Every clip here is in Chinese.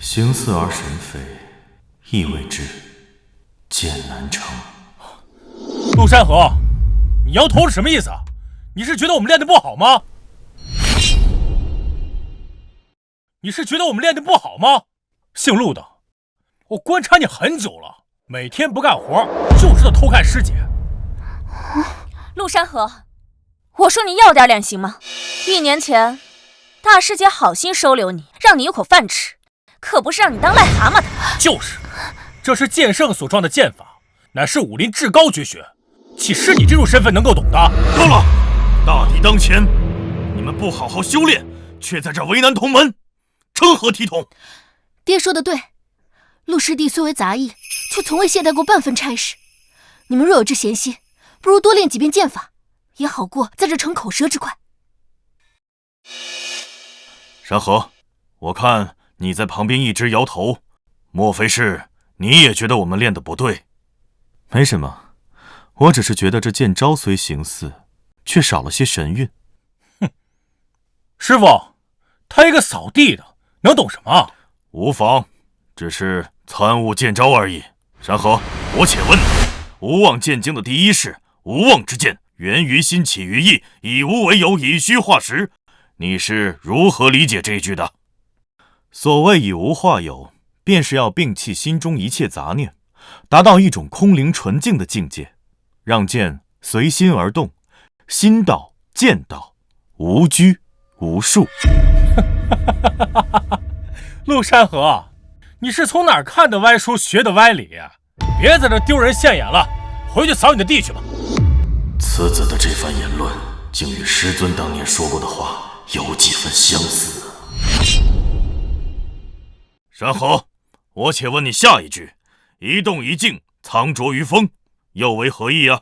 形似而神非，意谓之剑难成。陆山河，你摇头是什么意思啊？你是觉得我们练得不好吗？姓陆的，我观察你很久了，每天不干活就知道偷看师姐。陆山河，我说你要点脸行吗？1年前，大师姐好心收留你，让你有口饭吃，可不是让你当癞蛤蟆的。就是，这是剑圣所创的剑法，乃是武林至高绝学，岂是你这种身份能够懂的？够了！大敌当前，你们不好好修炼，却在这为难同门，成何体统？爹说的对，陆师弟虽为杂役，却从未懈怠过半分差事。你们若有这闲心，不如多练几遍剑法，也好过在这逞口舌之快。山河，我看你在旁边一直摇头，莫非是你也觉得我们练得不对？没什么，我只是觉得这剑招虽形似，却少了些神韵。哼，师傅，他一个扫地的，能懂什么？无妨，只是参悟剑招而已。山河，我且问你，无妄剑经的第一式无妄之剑，源于心，起于意，以无为有，以虚化实。你是如何理解这句的？所谓以无化有，便是要摒弃心中一切杂念，达到一种空灵纯净的境界，让剑随心而动，心到剑到，无拘无束。陆山河，你是从哪儿看的歪书学的歪理？别在这丢人现眼了，回去扫你的地去吧。此子的这番言论，竟与师尊当年说过的话有几分相似。山河，我且问你下一句：一动一静，藏拙于风，又为何意啊？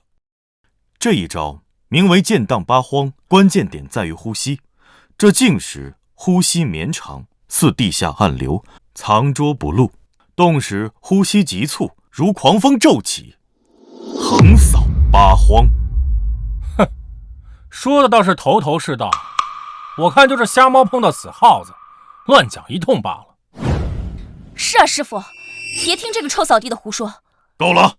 这一招名为剑荡八荒，关键点在于呼吸。这静时呼吸绵长，似地下暗流，藏拙不露；动时呼吸急促，如狂风骤起，横扫八荒。哼，说的倒是头头是道，我看就是瞎猫碰到死耗子，乱讲一通罢了。是啊，师傅，别听这个臭扫地的胡说。够了！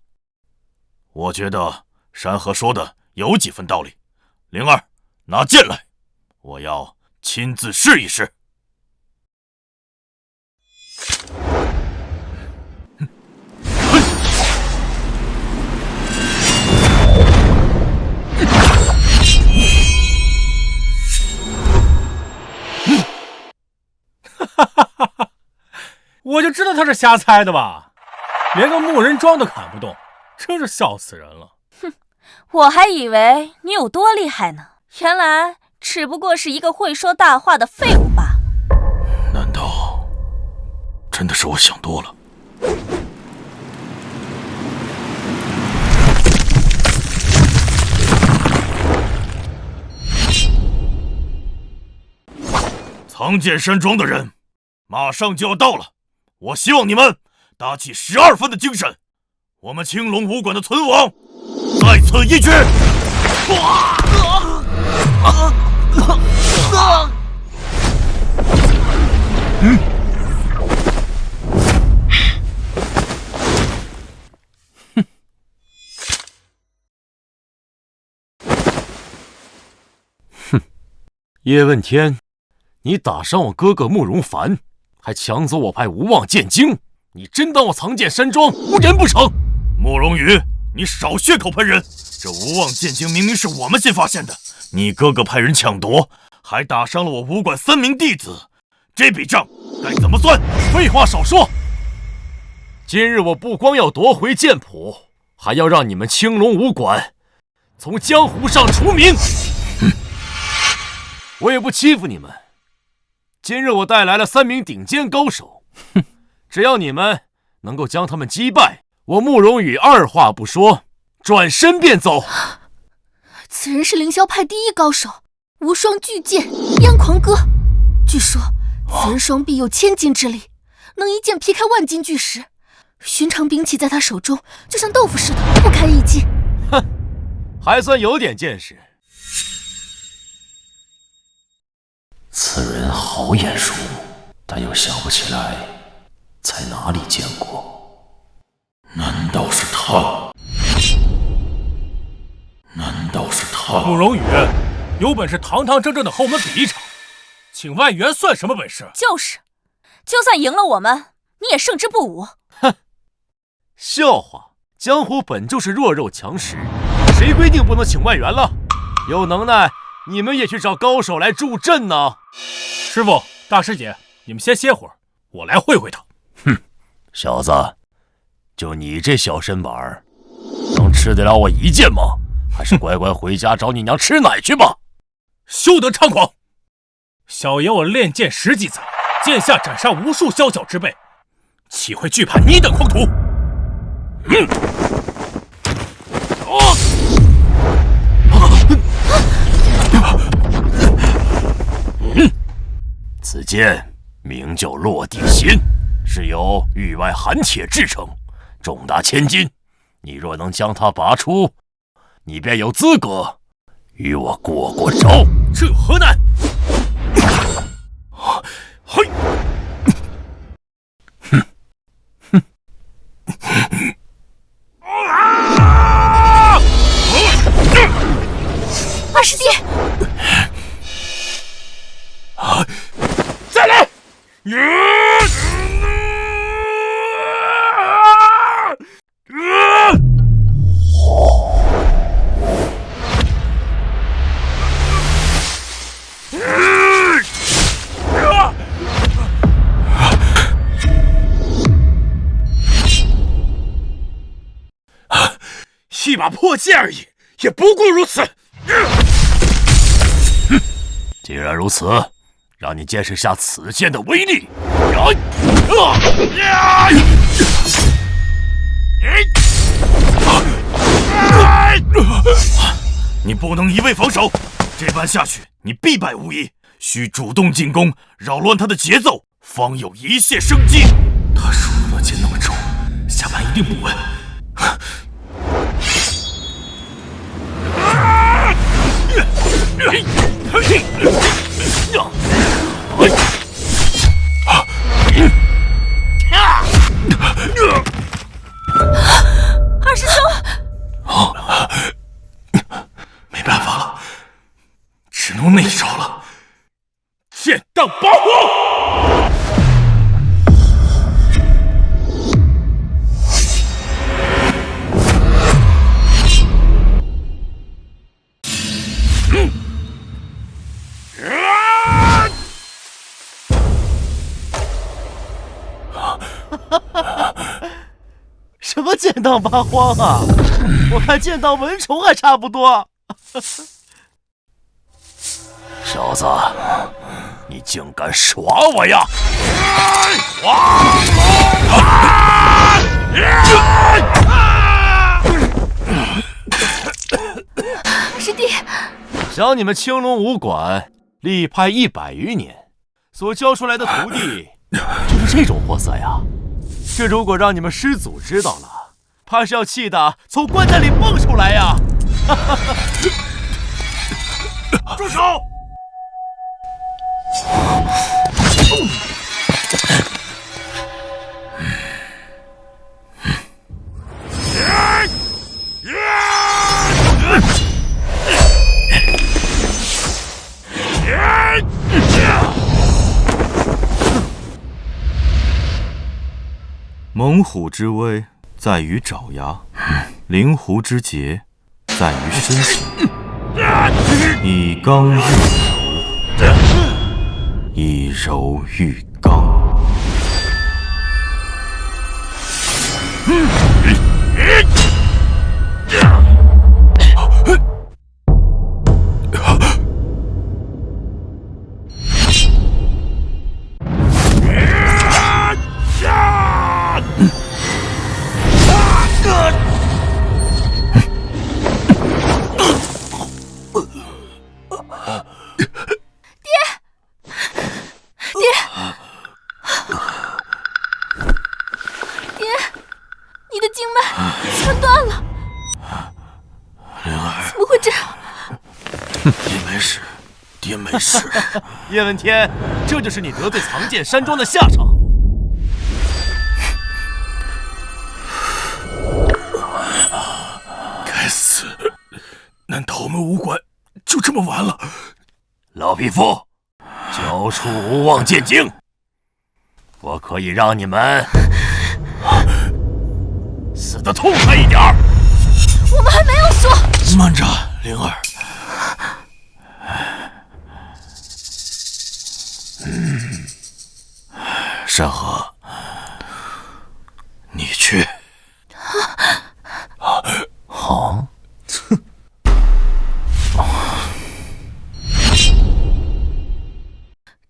我觉得山河说的有几分道理。灵儿，拿剑来，我要亲自试一试。我就知道他是瞎猜的吧，连个木人桩都砍不动，真是笑死人了。哼，我还以为你有多厉害呢，原来只不过是一个会说大话的废物罢了。难道真的是我想多了？藏剑山庄的人马上就要到了，我希望你们打起12分的精神，我们青龙武馆的存亡在此一举。叶问天，你打伤我哥哥慕容凡，还抢走我派无妄剑经，你真当我藏剑山庄无人不成？慕容羽，你少血口喷人！这无妄剑经明明是我们先发现的，你哥哥派人抢夺，还打伤了我武馆3名弟子，这笔账该怎么算？废话少说！今日我不光要夺回剑谱，还要让你们青龙武馆从江湖上除名。我也不欺负你们。今日我带来了3名顶尖高手，只要你们能够将他们击败，我慕容羽二话不说，转身便走。此人是凌霄派第一高手，无双巨剑燕狂歌。据说此人双臂有1000斤之力，能一剑劈开万斤巨石，寻常兵器在他手中就像豆腐似的，不堪一击。哼，还算有点见识。此人好眼熟，但又想不起来在哪里见过？难道是他？难道是他？慕容羽，有本事堂堂正正的和我们比一场，请外援算什么本事？就是，就算赢了我们，你也胜之不武。哼，笑话！江湖本就是弱肉强食，谁规定不能请外援了？有能耐，你们也去找高手来助阵呢。师傅，大师姐，你们先歇会儿，我来会会他。哼，小子，就你这小身板儿，能吃得了我一剑吗？还是乖乖回家找你娘吃奶去吧！休得猖狂！小爷我练剑10几载，剑下斩杀无数宵小之辈，岂会惧怕你等狂徒？此剑名叫落地心，是由域外寒铁制成，重达1000斤。你若能将它拔出，你便有资格与我过过招。这有何难？嘿！二师弟，再来！一把破剑而已，也不过如此。既然如此，让你见识下此剑的威力。你不能一味防守，这般下去你必败无疑。需主动进攻，扰乱他的节奏，方有一线生机。他输入的剑那么重，下盘一定不稳。二师兄，没办法了，只能那一招了。剑荡八荒！什么剑荡八荒啊！我看剑荡蚊虫还差不多。小子，你竟敢耍我呀！师弟，想你们青龙武馆立派100余年，所教出来的徒弟就是这种货色呀！这如果让你们师祖知道了，怕是要气得从棺材里蹦出来呀！住手！猛虎之威在于爪牙，灵狐之节在于身形。以刚御柔，以柔御刚。你的经脉全断了。灵儿，怎么会这样？爹没事，爹没事。叶问天，这就是你得罪藏剑山庄的下场。们武馆就这么完了？老匹夫，交出无妄剑经，我可以让你们死得痛快一点儿。我们还没有说。慢着，灵儿。山河，你去。好。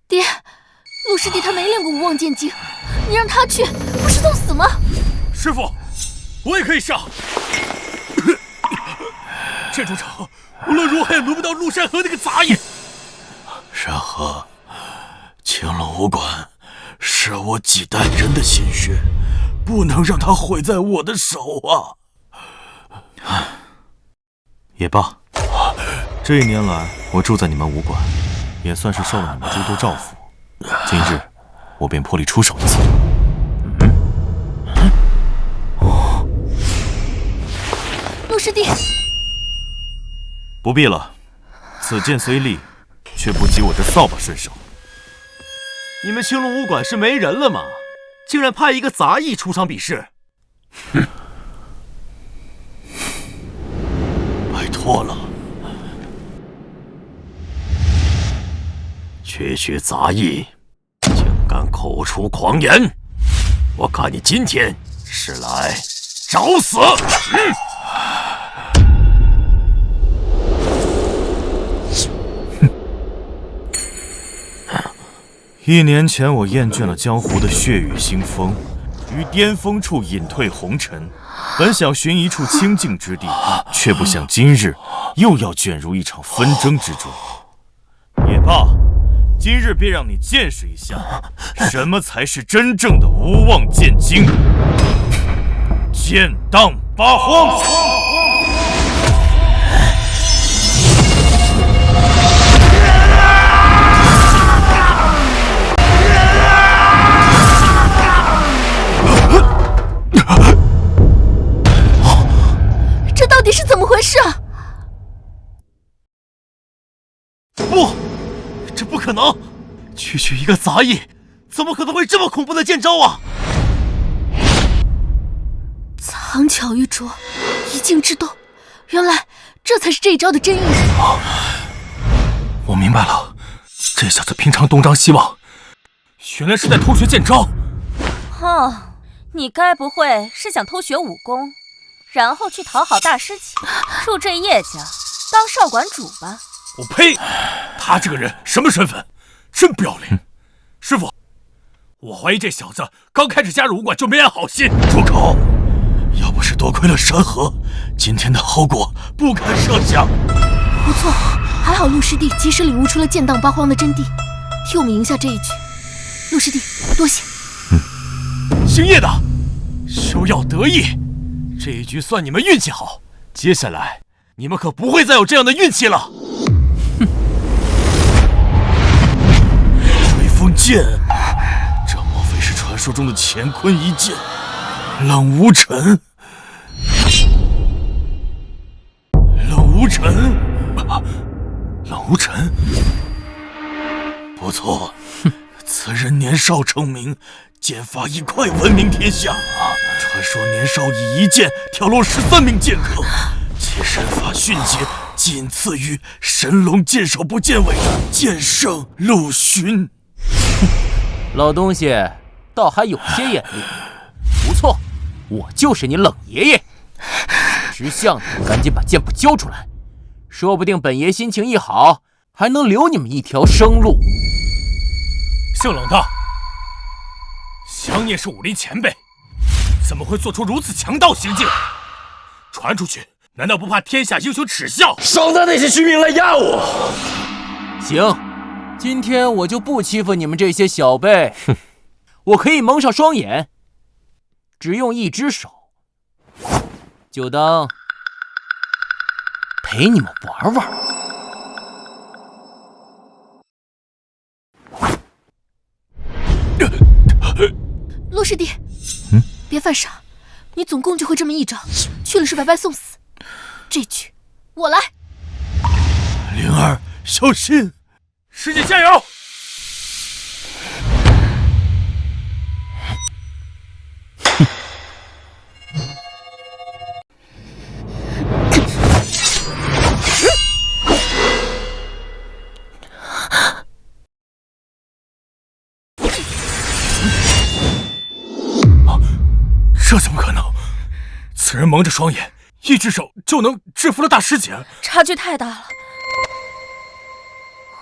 爹，陆师弟他没练过无妄剑经，你让他去，不是送死吗？师傅，我也可以上。这主场无论如何也轮不到陆山河那个杂役。山河，青龙武馆是我几代人的心血，不能让它毁在我的手啊！也罢，这一年来我住在你们武馆，也算是受了你们诸多照拂。今日我便破例出手一次。陆师弟，不必了，此剑虽利，却不及我这扫把顺手。你们青龙武馆是没人了吗？竟然派一个杂役出场比试！拜托了，区杂役，竟敢口出狂言！我看你今天是来找死！1年前，我厌倦了江湖的血雨腥风，于巅峰处隐退红尘。本想寻一处清静之地，却不想今日又要卷入一场纷争之中。也罢，今日便让你见识一下，什么才是真正的无妄剑经。剑荡八荒。这到底是怎么回事啊？不，这不可能！区一个杂役，怎么可能会这么恐怖的剑招啊？藏巧于拙，一静制动，原来这才是这一招的真意。我明白了，这小子平常东张西望，原来是在偷学剑招。哦，你该不会是想偷学武功，然后去讨好大师姐，入赘叶家当少馆主吧？我呸！他这个人什么身份？真不要脸！师傅，我怀疑这小子刚开始加入武馆就没安好心。住口！要不是多亏了山河，今天的后果不堪设想。不错，还好陆师弟及时领悟出了剑荡八荒的真谛，替我们赢下这一局。陆师弟，多谢。星夜的，休要得意，这一局算你们运气好，接下来你们可不会再有这样的运气了。追风剑，这莫非是传说中的乾坤一剑？冷无尘，冷无尘，冷无尘，不错，此人年少成名，剑法一快闻名天下。传说年少以一剑挑落13名剑客，其身法迅捷，仅次于神龙剑手不见尾的剑圣陆巡。老东西倒还有些眼力，不错，我就是你冷爷爷。识相的赶紧把剑谱交出来，说不定本爷心情一好，还能留你们一条生路。姓冷的，想念是武林前辈，怎么会做出如此强盗行径？传出去，难道不怕天下英雄耻笑？少拿那些虚名来压我！行，今天我就不欺负你们这些小辈。我可以蒙上双眼，只用一只手，就当陪你们玩玩。陆师弟，别犯傻，你总共就会这么一招，去了是白白送死。这局我来。灵儿，小心！师姐加油！这怎么可能？此人蒙着双眼，一只手就能制服了大师姐，差距太大了，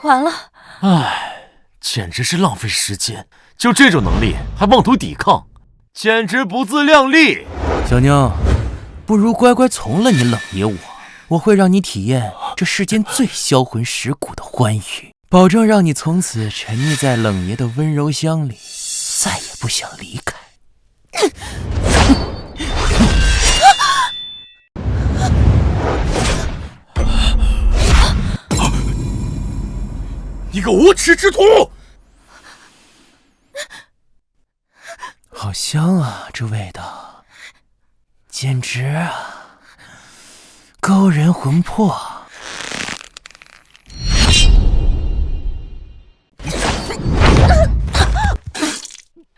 完了！唉，简直是浪费时间！就这种能力还妄图抵抗，简直不自量力！小妞，不如乖乖从了你冷爷我会让你体验这世间最销魂蚀骨的欢愉，保证让你从此沉溺在冷爷的温柔乡里，再也不想离开。你个无耻之徒！好香啊，这味道，简直啊，勾人魂魄。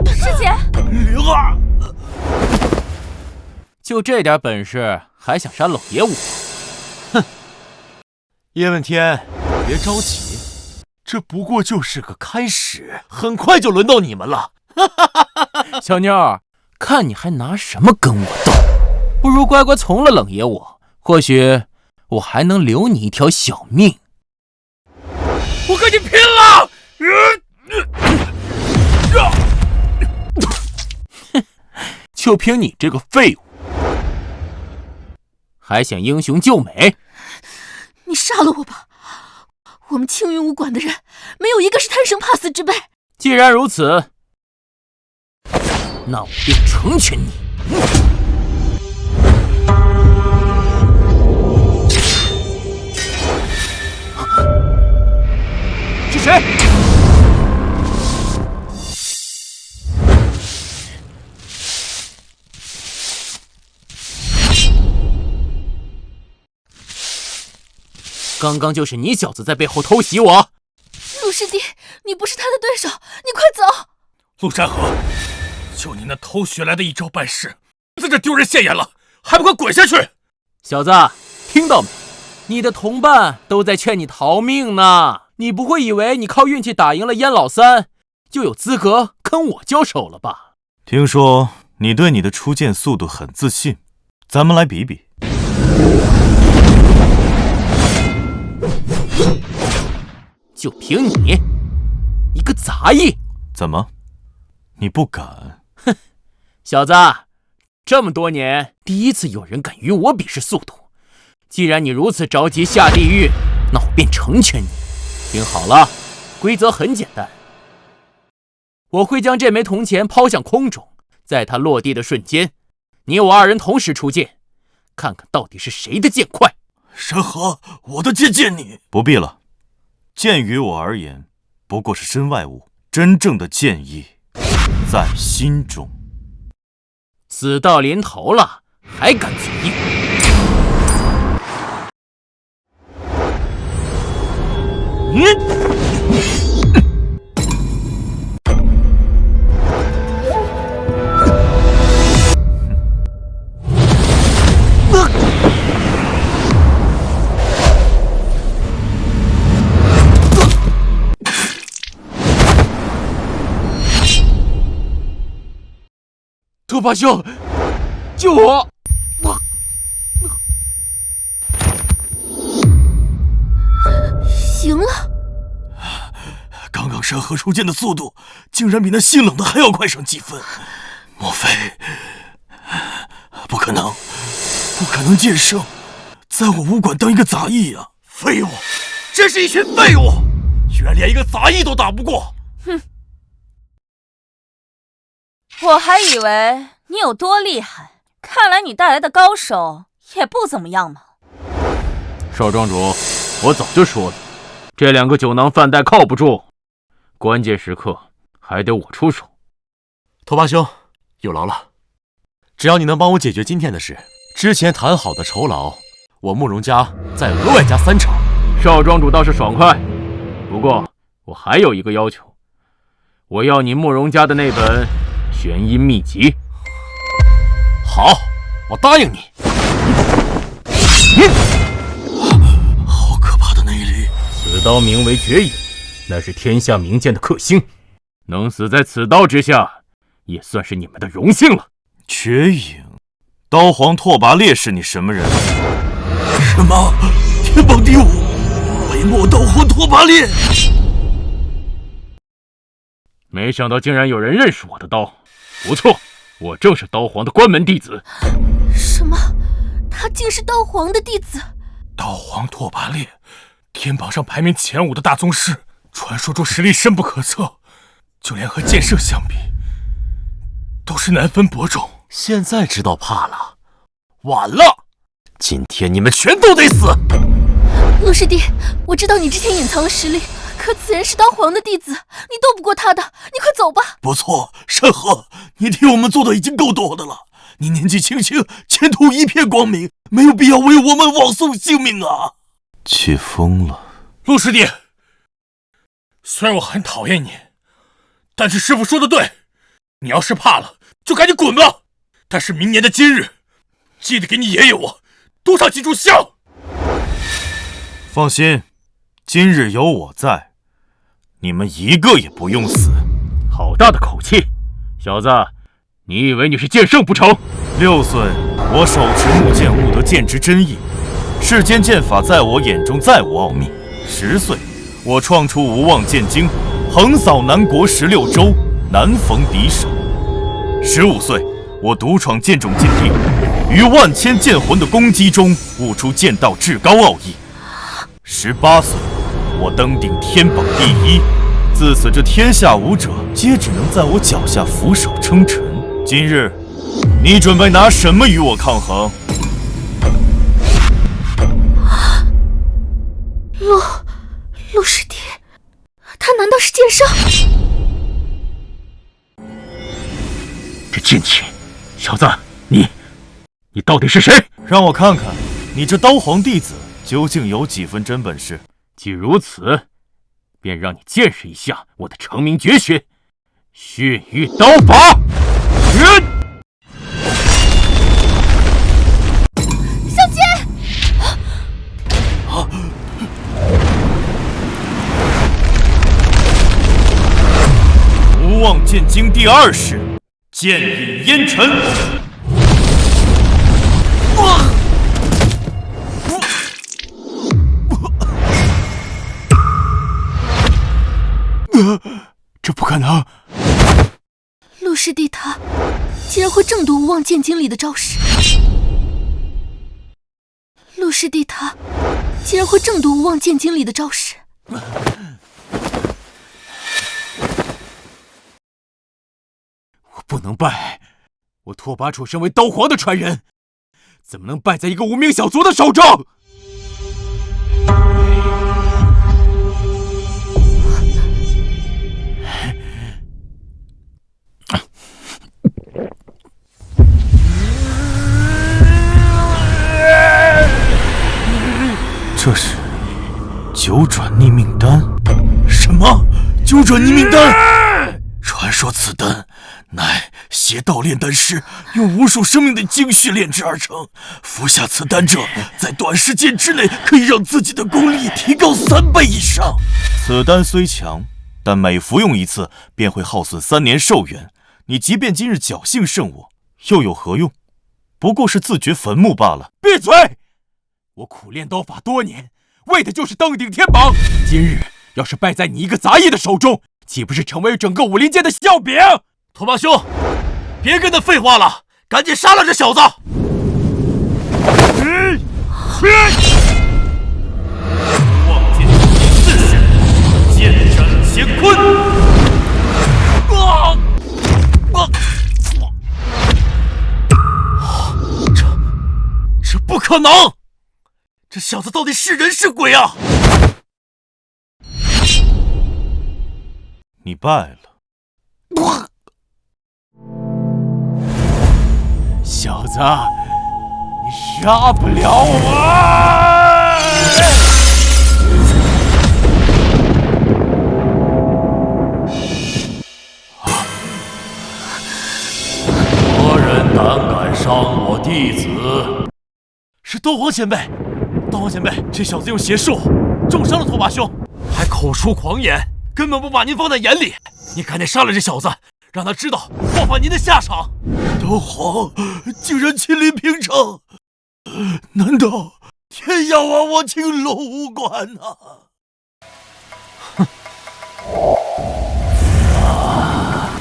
师姐，灵儿，就这点本事，还想杀冷爷我？哼！叶问天，别着急，这不过就是个开始，很快就轮到你们了。小妞，看你还拿什么跟我斗？不如乖乖从了冷爷我，或许我还能留你一条小命。我跟你拼了！就凭你这个废物，还想英雄救美？你杀了我吧！我们青云武馆的人，没有一个是贪生怕死之辈。既然如此，那我便成全你。是谁？刚刚就是你小子在背后偷袭我。陆师弟，你不是他的对手，你快走！陆山河，就你那偷学来的一招半式，在这丢人现眼了，还不快滚下去！小子，听到没？你的同伴都在劝你逃命呢。你不会以为你靠运气打赢了燕老三，就有资格跟我交手了吧？听说你对你的出剑速度很自信，咱们来比比。就凭你一个杂役，怎么？你不敢？哼，小子，这么多年第一次有人敢与我比试速度。既然你如此着急下地狱，那我便成全你。听好了，规则很简单，我会将这枚铜钱抛向空中，在它落地的瞬间，你我二人同时出剑，看看到底是谁的剑快。山河，我的剑见你。不必了，剑于我而言不过是身外物，真正的剑意在心中。死到临头了，还敢嘴硬？拓跋兄，救我！行了，刚刚山河出剑的速度，竟然比那性冷的还要快上几分。莫非？不可能，不可能剑圣在我武馆当一个杂役啊！废物，真是一群废物，居然连一个杂役都打不过。哼，我还以为你有多厉害，看来你带来的高手也不怎么样嘛。少庄主，我早就说了，这两个酒囊饭袋靠不住，关键时刻还得我出手。拓跋兄，有劳了。只要你能帮我解决今天的事，之前谈好的酬劳，我慕容家再额外加3成。少庄主倒是爽快，不过我还有一个要求，我要你慕容家的那本玄阴秘籍。好，我答应你。好可怕的内力！此刀名为绝影，那是天下名剑的克星，能死在此刀之下，也算是你们的荣幸了。绝影，刀皇拓跋烈是你什么人？什么？天榜第5，北漠刀皇拓跋烈！没想到竟然有人认识我的刀，不错，我正是刀皇的关门弟子。什么？他竟是刀皇的弟子？刀皇拓跋烈，天榜上排名前5的大宗师，传说中实力深不可测，就连和剑圣相比，都是难分伯仲。现在知道怕了，晚了，今天你们全都得死！陆师弟，我知道你之前隐藏了实力，可此人是刀皇的弟子，你斗不过他的，你快走吧。不错，山河，你替我们做的已经够多的了。你年纪轻轻，前途一片光明，没有必要为我们枉送性命啊！气疯了。陆师弟，虽然我很讨厌你，但是师傅说的对，你要是怕了，就赶紧滚吧。但是明年的今日，记得给你爷爷我多上几炷香。放心，今日有我在，你们一个也不用死。好大的口气，小子，你以为你是剑圣不成？6岁，我手持木剑，悟得剑之真意，世间剑法在我眼中再无奥秘。10岁，我创出无妄剑经，横扫南国16州，难逢敌手。15岁，我独闯剑种禁地，于万千剑魂的攻击中悟出剑道至高奥义。18岁，我登顶天榜第1，自此这天下武者皆只能在我脚下俯首称臣。今日，你准备拿什么与我抗衡？陆师弟，他难道是剑圣？这贱气，小子，你到底是谁？让我看看，你这刀皇弟子究竟有几分真本事？既如此，便让你见识一下我的成名绝学——血域刀法。小姐！无妄剑经第2式，剑引烟尘。这不可能！陆师弟他竟然会正读无妄剑经里的招式！陆师弟他竟然会正读无妄剑经里的招式！我不能败！我拓跋楚身为刀皇的传人，怎么能败在一个无名小卒的手中？这是九转逆命丹。什么？九转逆命丹？传说此丹乃邪道炼丹师用无数生命的精血炼制而成，服下此丹者，在短时间之内可以让自己的功力提高3倍以上。此丹虽强，但每服用一次便会耗损3年寿元。你即便今日侥幸胜我，又有何用？不过是自掘坟墓罢了。闭嘴！我苦练刀法多年，为的就是登顶天榜。今日要是败在你一个杂役的手中，岂不是成为整个武林界的笑柄？拓跋兄，别跟他废话了，赶紧杀了这小子！望剑第4式，剑斩乾坤。这不可能！这小子到底是人是鬼啊？你败了。小子，你杀不了我！胆敢伤我弟子？是斗皇前辈，斗皇前辈，这小子用邪术重伤了拓跋兄，还口出狂言，根本不把您放在眼里。你赶紧杀了这小子，让他知道报复您的下场。斗皇竟然亲临平城，难道天要亡我青龙无关啊？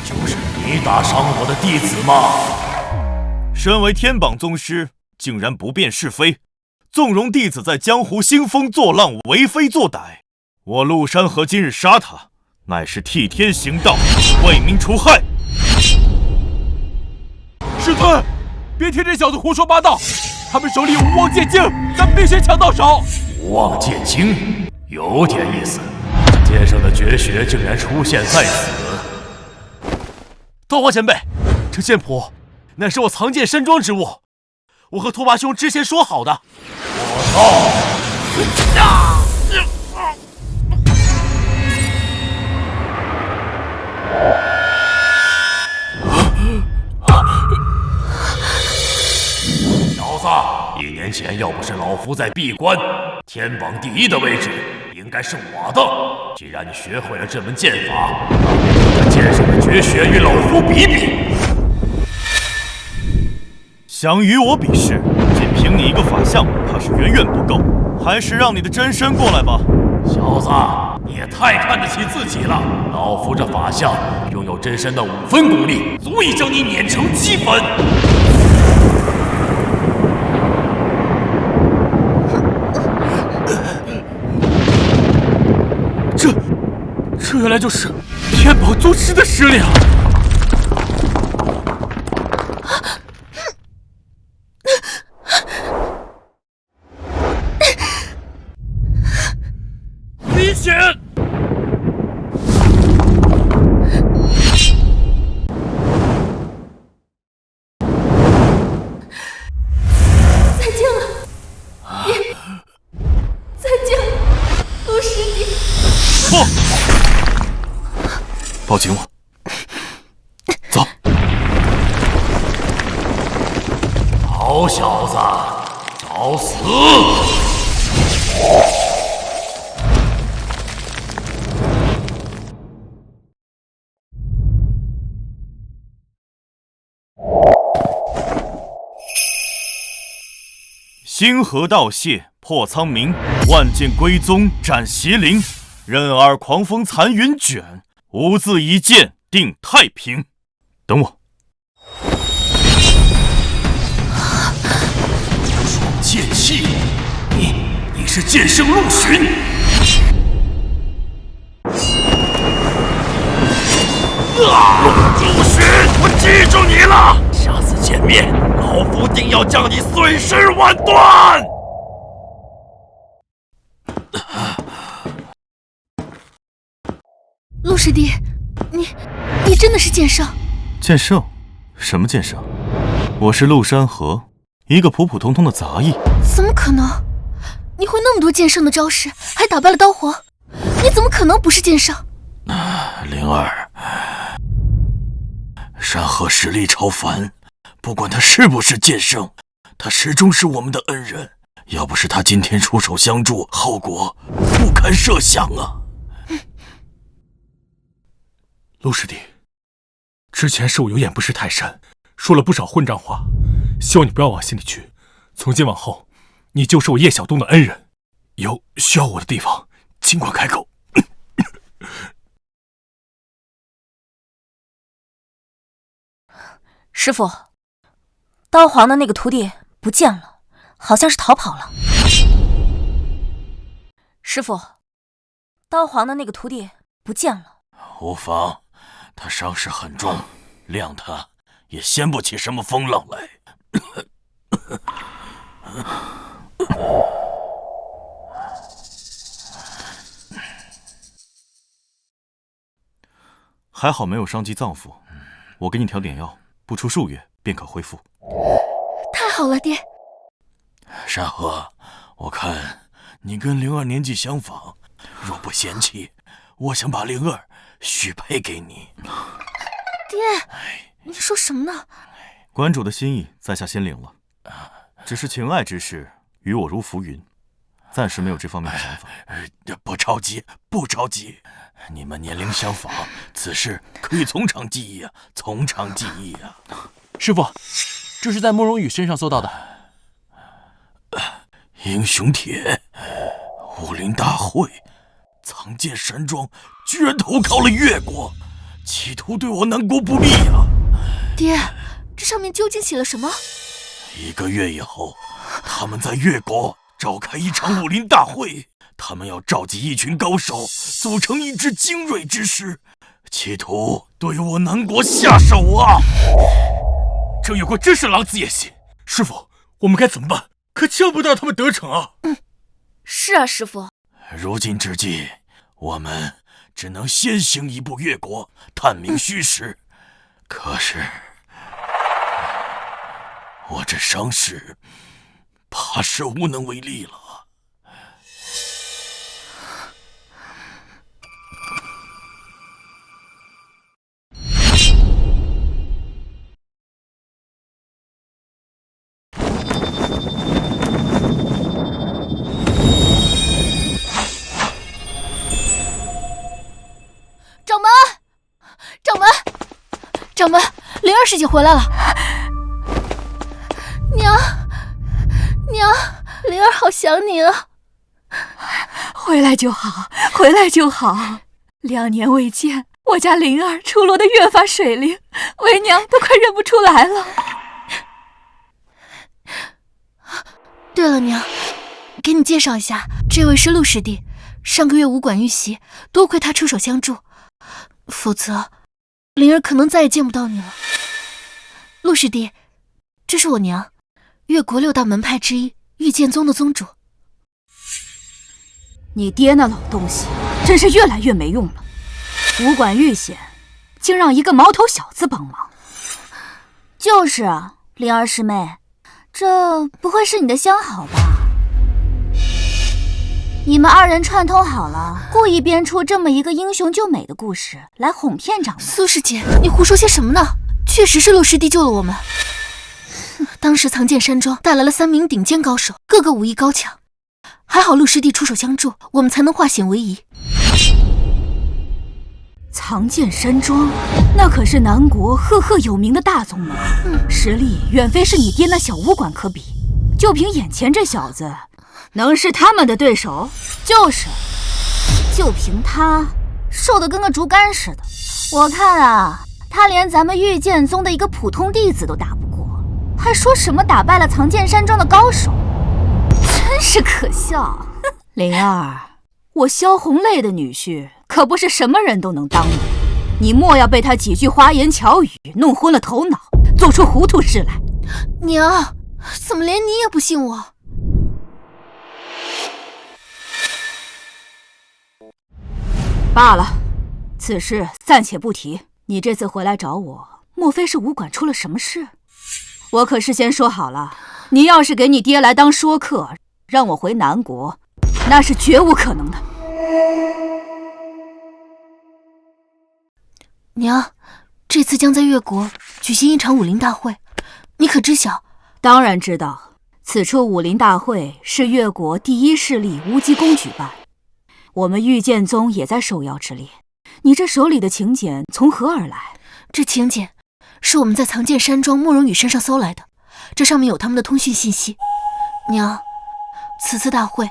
就是你打伤我的弟子吗？身为天榜宗师，竟然不辨是非，纵容弟子在江湖兴风作浪，为非作歹。我陆山河今日杀他，乃是替天行道，为民除害。师尊，别听这小子胡说八道，他们手里有无妄剑经，咱们必须抢到手。无妄剑经有点意思，剑圣的绝学竟然出现在此。斗皇前辈，这剑谱乃是我藏剑山庄之物，我和拓跋兄之前说好的。我操！小子，1年前要不是老夫在闭关，天榜第1的位置应该是我的。既然你学会了这门剑法，那剑圣的绝学与老夫比比。想与我比试，仅凭你一个法相，怕是远远不够，还是让你的真身过来吧。小子，你也太看得起自己了！老夫这法相拥有真身的5分功力，足以将你碾成7分。这原来就是天宝宗师的实力啊！危险！再见了，再见了，陆师弟。不，抱紧我，走。好小子，找死！星河道谢破苍冥，万剑归宗斩邪灵，任尔狂风残云卷，无字一剑定太平。等我。爽剑气，你是剑圣陆巡。陆巡，我记住你了，下次见面，老夫定要将你碎尸万段。陆师弟，你真的是剑圣？剑圣？什么剑圣？我是陆山河，一个普普通通的杂役。怎么可能？你会那么多剑圣的招式，还打败了刀皇，你怎么可能不是剑圣？灵儿，山河实力超凡，不管他是不是剑圣，他始终是我们的恩人。要不是他今天出手相助，后果不堪设想啊！陆师弟，之前是我有眼不识泰山，说了不少混账话，希望你不要往心里去。从今往后，你就是我叶晓东的恩人，有需要我的地方，尽管开口。师傅，刀皇的那个徒弟不见了，好像是逃跑了。师傅，刀皇的那个徒弟不见了。无妨，他伤势很重，谅他也掀不起什么风浪来。还好没有伤及脏腑，我给你调点药，不出数月便可恢复。太好了，爹。山河，我看你跟灵儿年纪相仿，若不嫌弃，我想把灵儿许配给你。爹，你说什么呢？馆主的心意，在下先领了。只是情爱之事，与我如浮云，暂时没有这方面的想法。不着急，不着急。你们年龄相仿，此事可以从长计议啊，从长计议啊。师傅，这是在慕容羽身上搜到的。英雄帖，武林大会，藏剑山庄居然投靠了越国，企图对我南国不利啊！爹，这上面究竟写了什么？1个月以后，他们在越国召开一场武林大会，他们要召集一群高手，组成一支精锐之师，企图对我南国下手啊！这越国真是狼子野心，师傅，我们该怎么办？可千万不让他们得逞啊！是啊，师傅。如今之计，我们只能先行一步越国，探明虚实。可是，我这伤势，怕是无能为力了。掌门，灵儿师姐回来了。娘，灵儿好想你啊！回来就好，回来就好。2年未见，我家灵儿出落得越发水灵，为娘都快认不出来了。对了，娘，给你介绍一下，这位是陆师弟。上个月武馆遇袭，多亏他出手相助，否则灵儿可能再也见不到你了。陆师弟，这是我娘，越国6大门派之一御剑宗的宗主。你爹那老东西真是越来越没用了，武馆遇险，竟让一个毛头小子帮忙。就是啊，灵儿师妹，这不会是你的相好吧？你们2人串通好了，故意编出这么一个英雄救美的故事来哄骗掌门。苏师姐，你胡说些什么呢？确实是陆师弟救了我们。当时藏剑山庄带来了3名顶尖高手，个个武艺高强，还好陆师弟出手相助，我们才能化险为夷。藏剑山庄那可是南国赫赫有名的大宗门，实力远非是你爹那小武馆可比。就凭眼前这小子，能是他们的对手？就是，就凭他瘦得跟个竹竿似的，我看啊，他连咱们御剑宗的一个普通弟子都打不过，还说什么打败了藏剑山庄的高手，真是可笑。灵儿，我萧红泪的女婿可不是什么人都能当的，你莫要被他几句花言巧语弄昏了头脑，做出糊涂事来。娘，怎么连你也不信我？罢了，此事暂且不提。你这次回来找我，莫非是武馆出了什么事？我可事先说好了，你要是给你爹来当说客，让我回南国，那是绝无可能的。娘，这次将在越国举行一场武林大会，你可知晓？当然知道，此处武林大会是越国第一势力无极宫举办，我们御剑宗也在受邀之列。你这手里的请柬从何而来？这请柬是我们在藏剑山庄慕容羽身上搜来的，这上面有他们的通讯信息。娘，此次大会，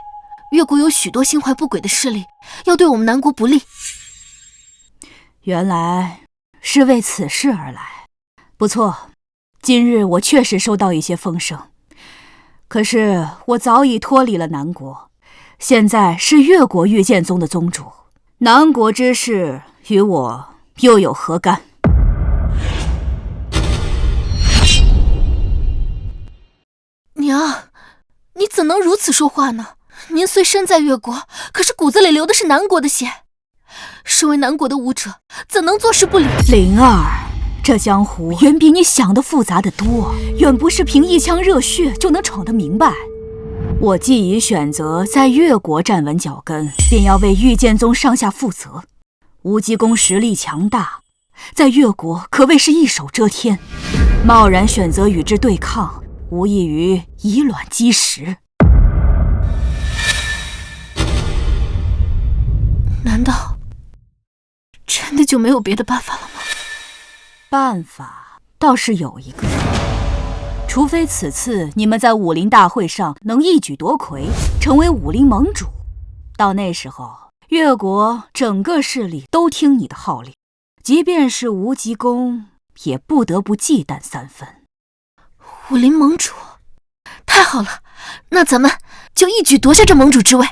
越国有许多心怀不轨的势力，要对我们南国不利。原来是为此事而来。不错，今日我确实收到一些风声，可是我早已脱离了南国，现在是越国御剑宗的宗主，南国之事与我又有何干？娘，你怎能如此说话呢？您虽身在越国，可是骨子里流的是南国的血。身为南国的武者，怎能坐视不理？灵儿，这江湖远比你想的复杂得多，远不是凭一腔热血就能闯得明白。我既已选择在越国站稳脚跟，便要为御剑宗上下负责。无极宫实力强大，在越国可谓是一手遮天。贸然选择与之对抗，无异于以卵击石。难道真的就没有别的办法了吗？办法倒是有一个，除非此次你们在武林大会上能一举夺魁，成为武林盟主，到那时候，越国整个势力都听你的号令，即便是无极宫，也不得不忌惮3分。武林盟主，太好了，那咱们就一举夺下这盟主之位。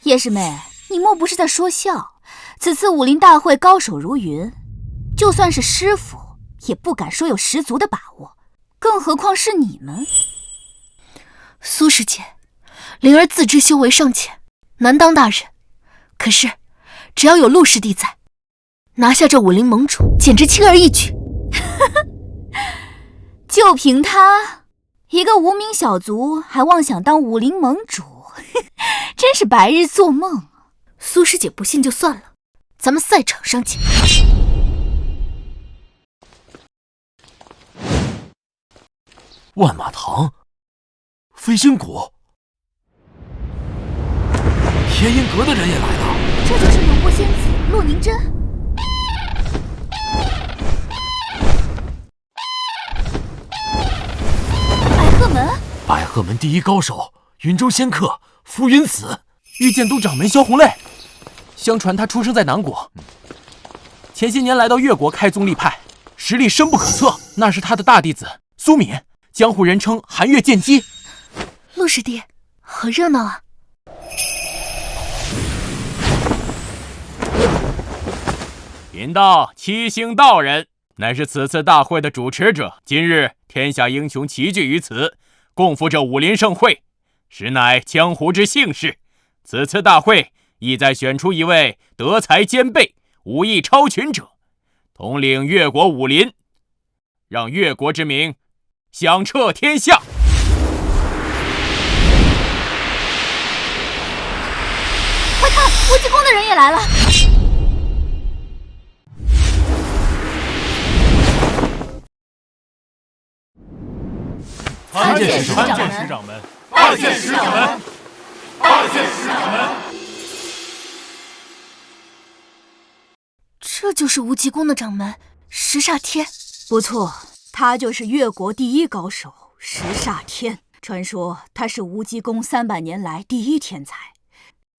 叶师妹，你莫不是在说笑？此次武林大会高手如云，就算是师傅也不敢说有十足的把握，更何况是你们。苏师姐，灵儿自知修为尚浅，难当大人。可是，只要有陆师弟在，拿下这武林盟主，简直轻而易举。就凭他一个无名小卒，还妄想当武林盟主，真是白日做梦。苏师姐不信就算了，咱们赛场上见。万马堂，飞星谷，天音阁的人也来了。这就是永波仙子陆宁真。百鹤门，百鹤门第一高手云州仙客浮云子，御剑都掌门萧红泪。相传他出生在南国，前些年来到越国开宗立派，实力深不可测。那是他的大弟子苏敏，江湖人称寒月剑姬。陆师弟，好热闹啊！贫道七星道人，乃是此次大会的主持者。今日天下英雄齐聚于此，共赴这武林盛会，实乃江湖之幸事。此次大会意在选出一位德才兼备、武艺超群者，统领越国武林，让越国之名响彻天下。快看，无极宫的人也来了。参见石掌门，拜见石掌门，拜见石掌门。这就是无极宫的掌门石煞天。不错，他就是越国第一高手石煞天。传说他是无极宫300年来第一天才，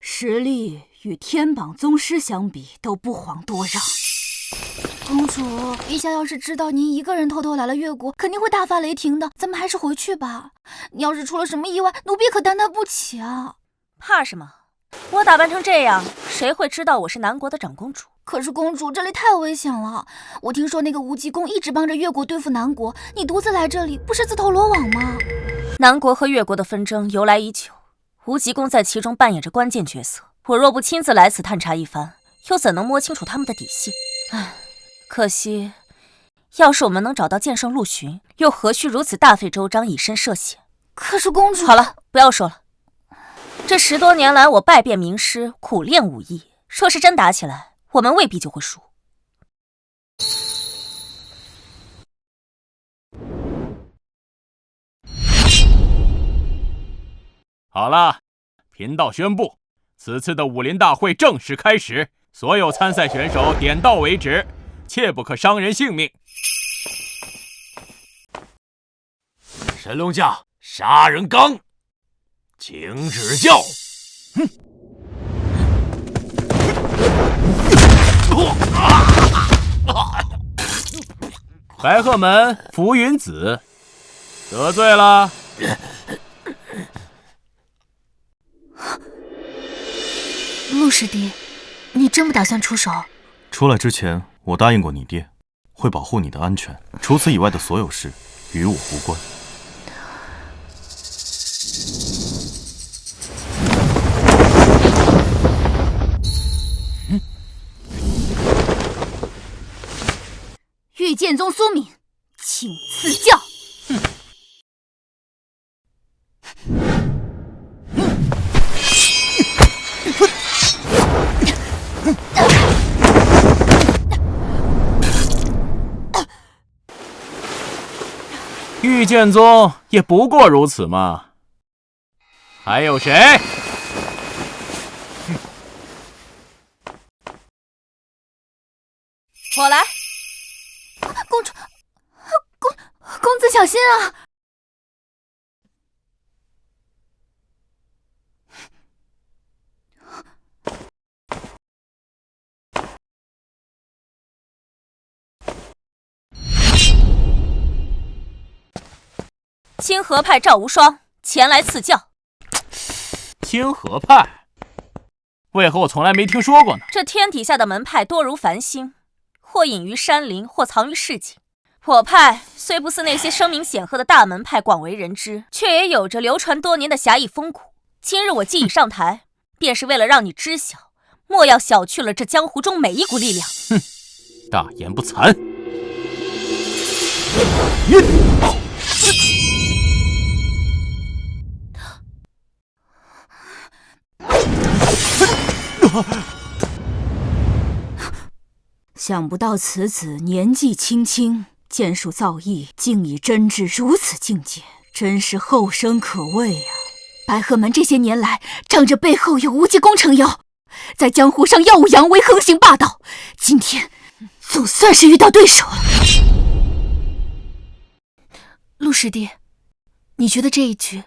实力与天榜宗师相比都不遑多让。公主，陛下要是知道您一个人偷偷来了越国，肯定会大发雷霆的。咱们还是回去吧。你要是出了什么意外，奴婢可担当不起啊。怕什么？我打扮成这样，谁会知道我是南国的长公主？可是公主，这里太危险了。我听说那个无极宫一直帮着越国对付南国，你独自来这里，不是自投罗网吗？南国和越国的纷争由来已久，无极宫在其中扮演着关键角色。我若不亲自来此探查一番，又怎能摸清楚他们的底细？唉，可惜，要是我们能找到剑圣陆巡，又何须如此大费周章以身涉险？可是公主……好了，不要说了。这10多年来，我拜遍名师，苦练武艺，若是真打起来，我们未必就会输。好了，贫道宣布，此次的武林大会正式开始，所有参赛选手点到为止，切不可伤人性命。神龙架，杀人纲，请指教。哼！白鹤门浮云子，得罪了。陆师弟，你真不打算出手？出来之前，我答应过你爹，会保护你的安全。除此以外的所有事，与我无关。御剑宗苏敏，请赐教。御剑宗也不过如此嘛。还有谁？我来。公主，公子小心啊！清河派赵无双前来赐教。清河派？为何我从来没听说过呢？这天底下的门派多如繁星，或隐于山林，或藏于市井。我派虽不似那些声名显赫的大门派广为人知，却也有着流传多年的侠义风骨。今日我既已上台，便是为了让你知晓，莫要小觑了这江湖中每一股力量。哼，大言不惭！想不到此子年纪轻轻，剑术造诣竟已臻至如此境界，真是后生可畏啊！白鹤门这些年来，仗着背后有无极宫撑腰，在江湖上耀武扬威，横行霸道。今天总算是遇到对手了。陆师弟，你觉得这一局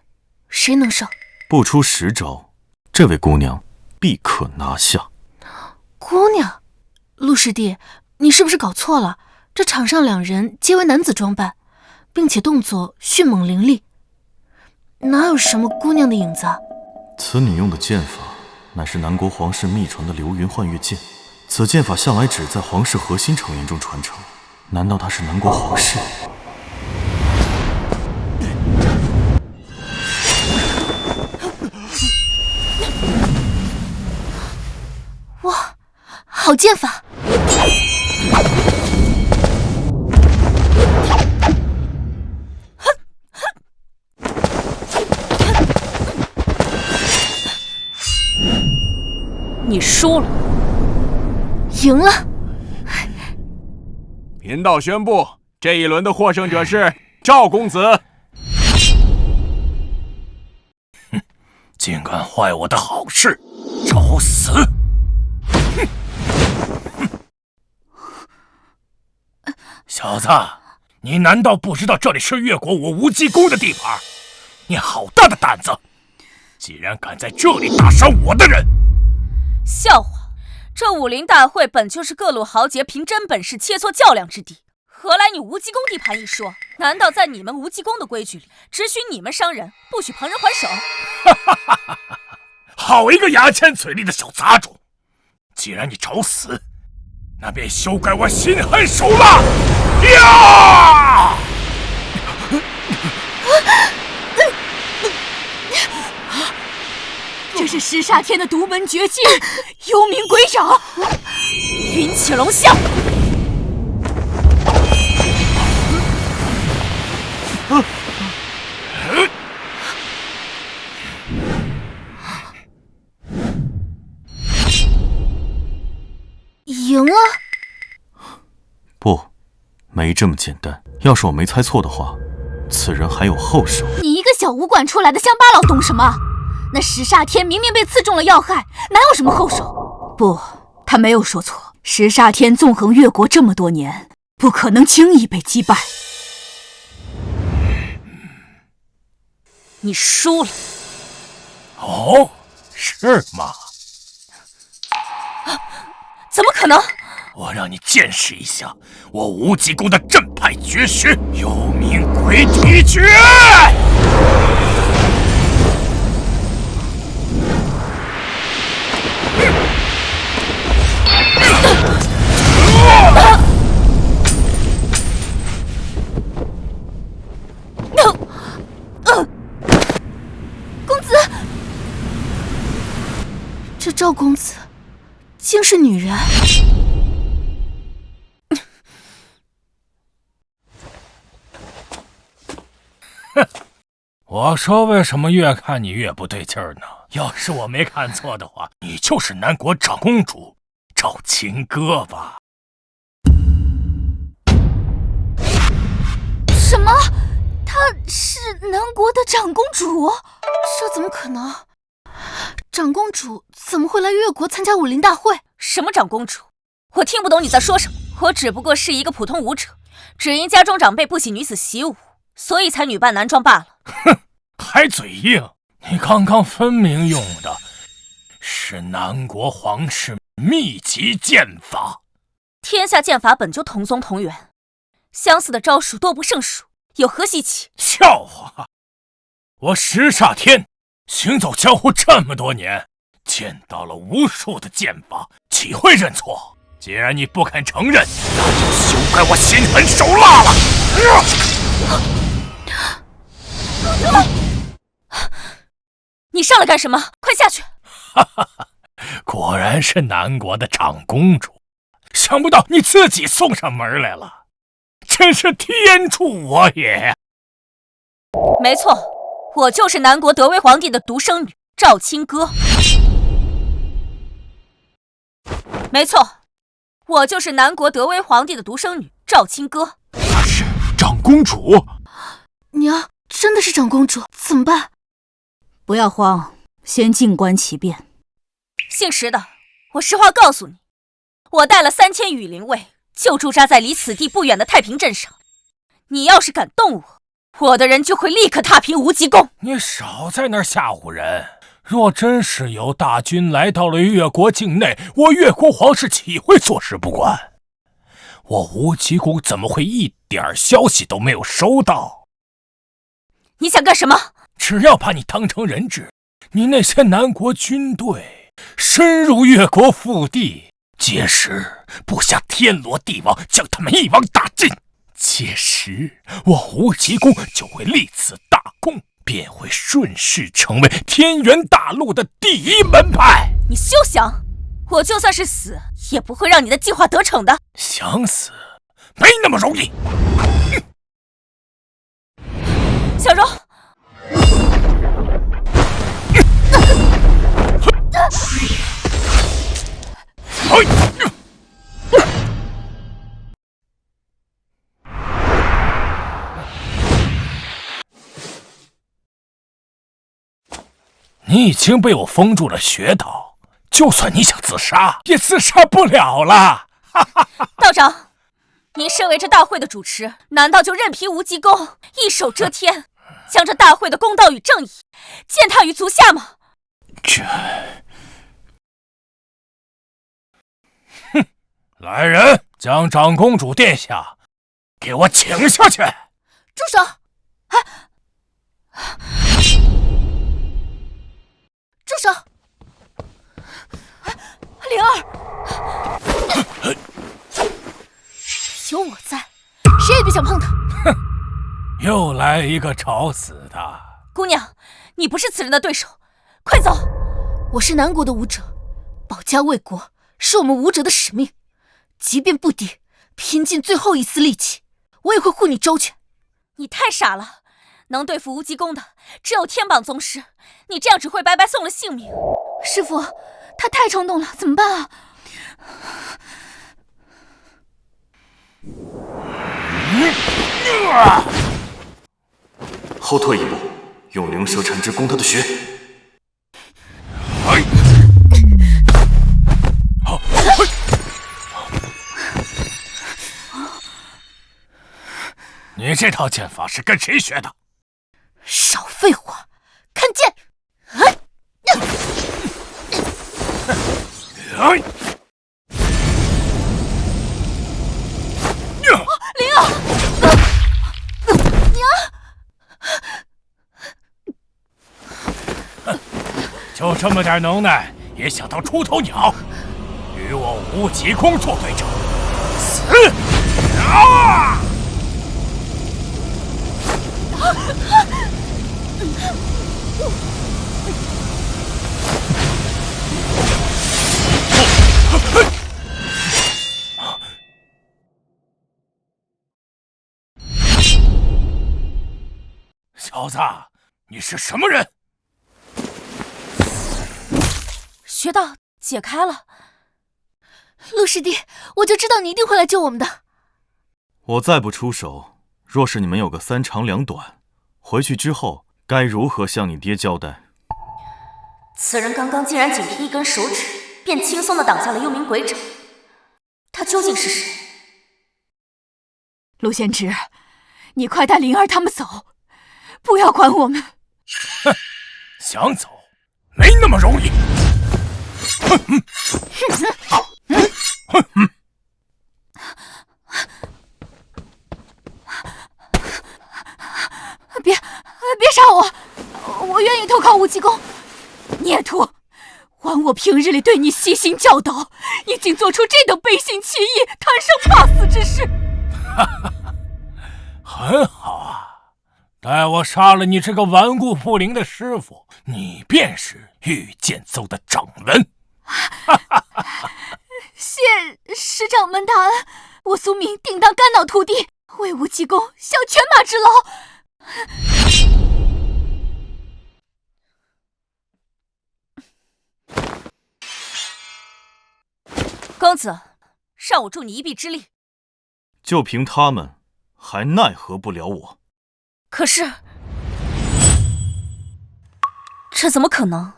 谁能胜？不出10招，这位姑娘必可拿下。姑娘？陆师弟，你是不是搞错了？这场上两人皆为男子装扮，并且动作迅猛凌厉，哪有什么姑娘的影子啊？此女用的剑法乃是南国皇室秘传的流云幻月剑，此剑法向来只在皇室核心成员中传承。难道她是南国皇室？哇，好剑法！你输了，赢了。贫道宣布，这一轮的获胜者是赵公子。哼，竟敢坏我的好事，找死！小子，你难道不知道这里是越国我无极宫的地盘？你好大的胆子！竟然敢在这里打伤我的人！笑话！这武林大会本就是各路豪杰凭真本事切磋较量之地，何来你无极宫地盘一说？难道在你们无极宫的规矩里，只许你们伤人，不许旁人还手？好一个牙签嘴利的小杂种！既然你找死，那便休怪我心狠手辣！呀！这是石煞天的独门绝技，幽冥鬼爪，云起龙啸。赢了？不，没这么简单。要是我没猜错的话，此人还有后手。你一个小武馆出来的乡巴佬懂什么？那石煞天明明被刺中了要害，哪有什么后手？不，他没有说错。石煞天纵横越国这么多年，不可能轻易被击败。你输了。哦，是吗？怎么可能？我让你见识一下我无极宫的正派绝学——幽冥鬼体诀！公子，这赵公子竟是女人。哼，我说为什么越看你越不对劲儿呢？要是我没看错的话，你就是南国长公主赵秦歌吧？什么？他她是南国的长公主？这怎么可能？长公主怎么会来越国参加武林大会？什么长公主？我听不懂你在说什么。我只不过是一个普通武者，只因家中长辈不喜女子习武，所以才女扮男装罢了。哼，还嘴硬！你刚刚分明用的是南国皇室秘籍剑法。天下剑法本就同宗同源，相似的招数多不胜数，有何稀奇？笑话！我石煞天行走江湖这么多年，见到了无数的剑法，岂会认错？既然你不肯承认，那就休怪我心狠手辣了。你上来干什么？快下去！果然是南国的长公主，想不到你自己送上门来了，真是天助我也！没错，我就是南国德威皇帝的独生女赵清歌。没错，我就是南国德威皇帝的独生女赵清歌。她是长公主？娘，真的是长公主，怎么办？不要慌，先静观其变。姓石的，我实话告诉你，我带了3000羽灵卫，就驻扎在离此地不远的太平镇上。你要是敢动我，我的人就会立刻踏平无极宫。你少在那儿吓唬人！若真是有大军来到了越国境内，我越国皇室岂会坐视不管？我无极宫怎么会一点消息都没有收到？你想干什么？只要把你当成人质，你那些南国军队深入越国腹地，届时不下天罗地网，将他们一网打尽。届时我无极宫就会立此大功，便会顺势成为天元大陆的第一门派。你休想！我就算是死，也不会让你的计划得逞的。想死没那么容易。小柔，你已经被我封住了穴道，就算你想自杀，也自杀不了了。道长，您身为这大会的主持，难道就任凭无极宫一手遮天，将这大会的公道与正义践踏于足下吗？哼！来人，将长公主殿下给我请下去！住手！住手！灵儿，有我在，谁也别想碰她。哼！又来一个找死的！姑娘，你不是此人的对手，快走！我是南国的武者，保家卫国是我们武者的使命。即便不敌，拼尽最后一丝力气，我也会护你周全。你太傻了，能对付无极宫的只有天榜宗师，你这样只会白白送了性命。师父，他太冲动了，怎么办啊？后退一步，用灵蛇缠枝攻他的穴。你这套剑法是跟谁学的？少废话，看剑！灵儿，娘！就这么点能耐，也想当出头鸟，与我无极宫做对手，死！啊！小子，你是什么人？穴道解开了。陆师弟，我就知道你一定会来救我们的。我再不出手，若是你们有个3长2短，回去之后该如何向你爹交代？此人刚刚竟然仅凭一根手指，便轻松地挡下了幽冥鬼掌，他究竟是谁？陆贤侄，你快带灵儿他们走，不要管我们。哼，想走没那么容易。别杀我！我愿意投靠武济公。孽徒，还我平日里对你悉心教导，你竟做出这等背信弃义、贪生怕死之事！很好啊，待我杀了你这个顽固不灵的师傅，你便是御剑宗的掌门。谢师长们大恩，我苏明定当肝脑涂地，为武济公效犬马之劳。公子，让我助你一臂之力。就凭他们，还奈何不了我。可是，这怎么可能？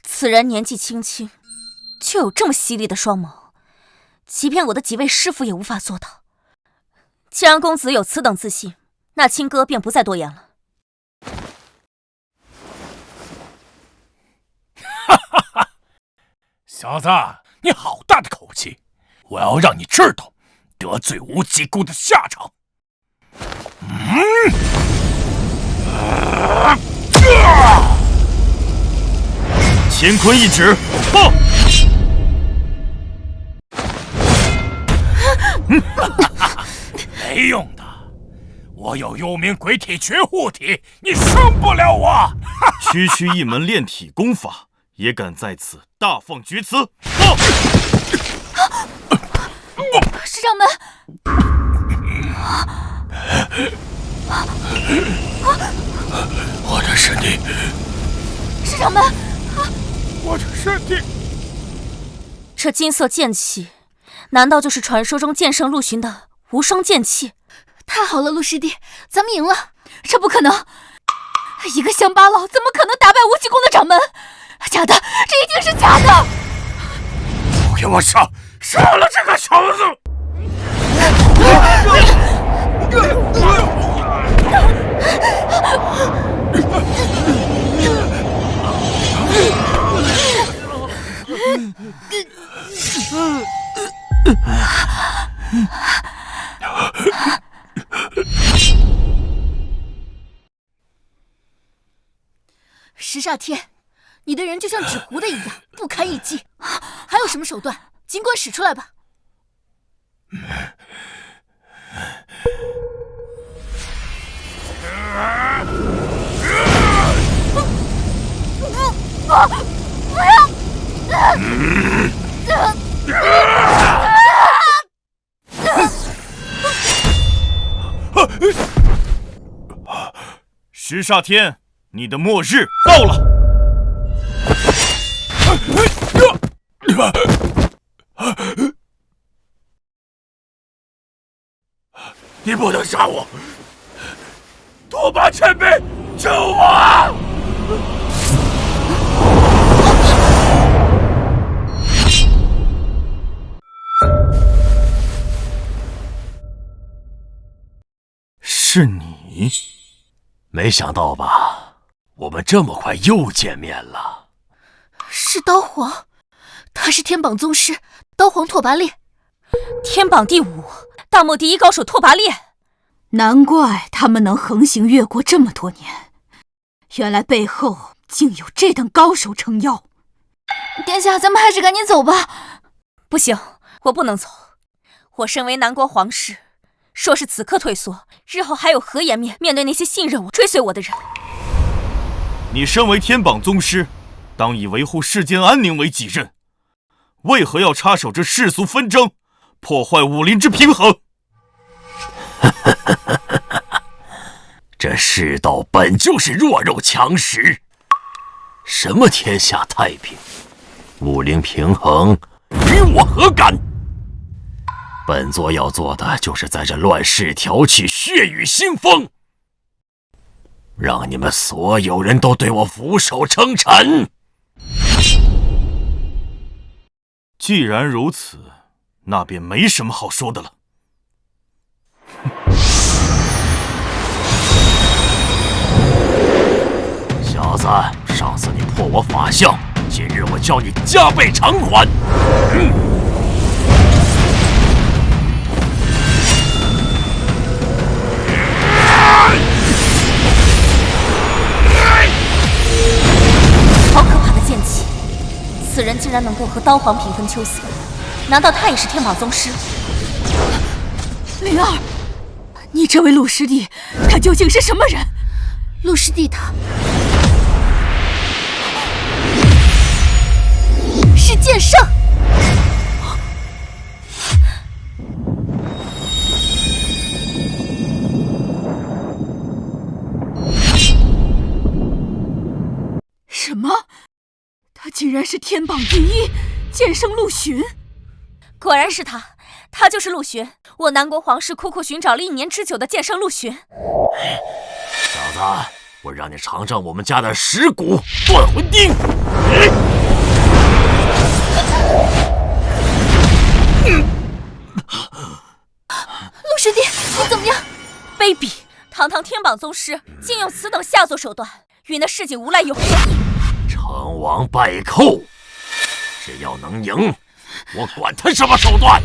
此人年纪轻轻，就有这么犀利的双眸，即便我的几位师父也无法做到。既然公子有此等自信，那亲哥便不再多言了。小子，你好大的口气！我要让你知道得罪无极宫的下场。乾坤一指，爆！没用的，我有幽冥鬼体群护体，你伤不了我。区区一门炼体功法，也敢在此大放厥词？爆！师长们，我的身体，师长们，我的身体。这金色剑气，难道就是传说中剑圣陆巡的无双剑气？太好了，陆师弟，咱们赢了！这不可能，一个乡巴佬怎么可能打败无极宫的掌门？假的，这一定是假的！都给我杀了这个小子！石煞天，你的人就像纸糊的一样，不堪一击。还有什么手段，尽管使出来吧。不要！石煞天，你的末日到了！你不能杀我！拓跋前辈，救我！是你？没想到吧？我们这么快又见面了。是刀皇，他是天榜宗师刀皇拓跋烈，天榜第5，大漠第1高手拓跋烈。难怪他们能横行越国这么多年，原来背后竟有这等高手撑腰。殿下，咱们还是赶紧走吧。不行，我不能走。我身为南国皇室，若是此刻退缩，日后还有何颜面面对那些信任我、追随我的人？你身为天榜宗师，当以维护世间安宁为己任，为何要插手这世俗纷争，破坏武林之平衡？这世道本就是弱肉强食，什么天下太平、武林平衡，与我何干？本座要做的就是在这乱世挑起血雨腥风。让你们所有人都对我俯首称臣。既然如此，那便没什么好说的了。小子，上次你破我法相，今日我叫你加倍偿还。好可怕的剑气！此人竟然能够和刀皇平分秋色，难道他也是天宝宗师？灵儿，你这位陆师弟，他究竟是什么人？陆师弟他是剑圣。什么？他竟然是天榜第一剑圣陆巡！果然是他，他就是陆巡，我南国皇室苦苦寻找了1年之久的剑圣陆巡。小子，我让你尝尝我们家的10股断魂钉。陆师弟，你怎么样？卑鄙！堂堂天榜宗师，竟用此等下作手段，与那市井无赖有何异？成王败寇，只要能赢，我管他什么手段。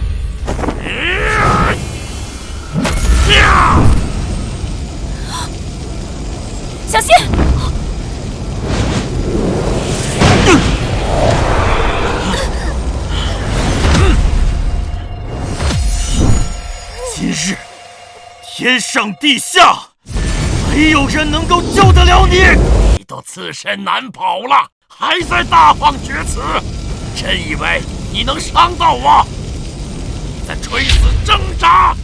小心！今日天上地下，没有人能够救得了你。你都自身难跑了，还在大放厥词，真以为你能伤到我？你在垂死挣扎！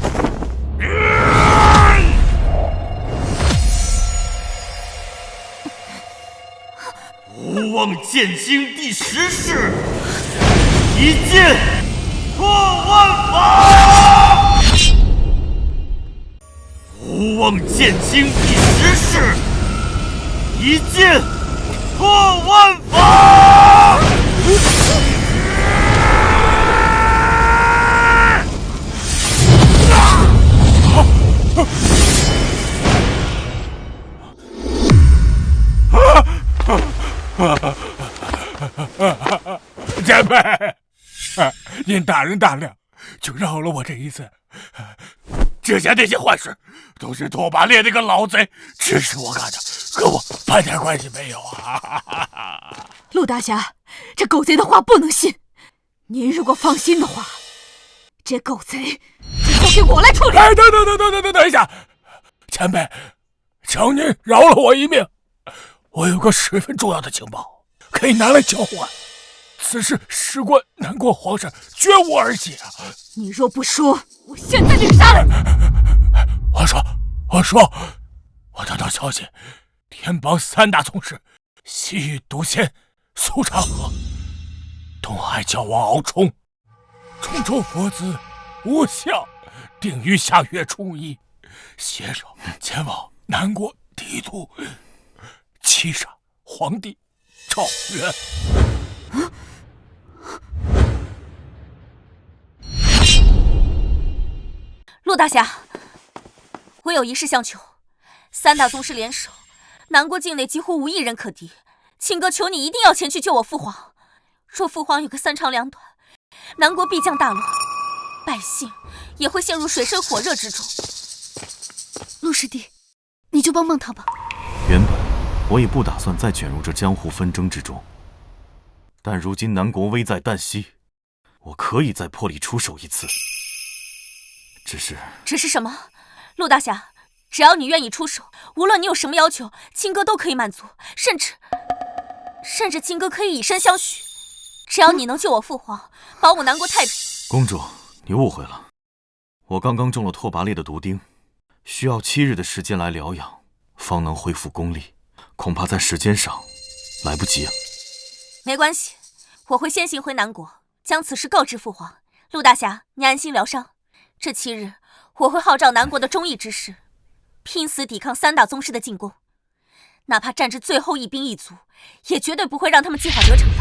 无望剑经第10式，一剑破万法。无望剑经第10式，一剑破万法。前辈，您大人大量，就饶了我这一次。之前那些坏事都是拓跋烈那个老贼指使我干的，跟我半点关系没有啊！陆大侠，这狗贼的话不能信。您如果放心的话，这狗贼就交给我来处理。哎，等一下，前辈，求您饶了我一命。我有个十分重要的情报，可以拿来交换。此事事关南国皇上绝无儿戏啊！你若不说，我现在就杀了你！我得到消息，天榜3大宗师，西域毒仙苏长河，东海教王敖冲，冲州佛子吴相，定于下月初1携手前往南国帝都，击杀皇帝赵元。陆大侠，我有一事相求，3大宗师联手，南国境内几乎无一人可敌，请哥求你一定要前去救我父皇。若父皇有个3长2短，南国必将大乱，百姓也会陷入水深火热之中。陆师弟，你就帮帮他吧。原本我也不打算再卷入这江湖纷争之中，但如今南国危在旦夕，我可以再破例出手一次。只是什么？陆大侠，只要你愿意出手，无论你有什么要求，亲哥都可以满足，甚至亲哥可以以身相许。只要你能救我父皇，保我南国太平。公主，你误会了，我刚刚中了拓跋烈的毒钉，需要7日的时间来疗养，方能恢复功力，恐怕在时间上来不及啊。没关系，我会先行回南国，将此事告知父皇。陆大侠，你安心疗伤。这7日，我会号召南国的忠义之士，拼死抵抗3大宗师的进攻。哪怕战至最后一兵一卒，也绝对不会让他们计划得逞的。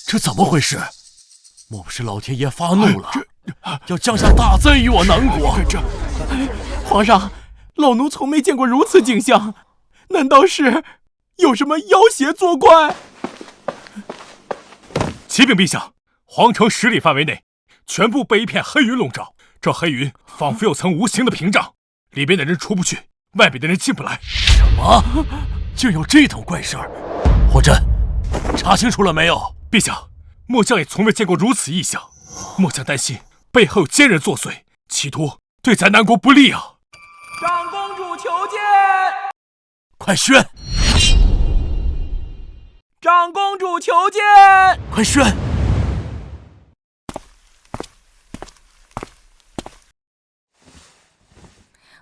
这怎么回事？莫不是老天爷发怒了，要降下大灾于我南国？皇上，老奴从没见过如此景象，难道是有什么妖邪作怪？启禀陛下，皇城10里范围内全部被一片黑云笼罩，这黑云仿佛有层无形的屏障，里边的人出不去，外边的人进不来。什么？竟有这等怪事儿？霍震，查清楚了没有？陛下，末将也从未见过如此异象，末将担心背后有奸人作祟，企图对咱南国不利啊！长公主求见。快宣！长公主求见。快宣！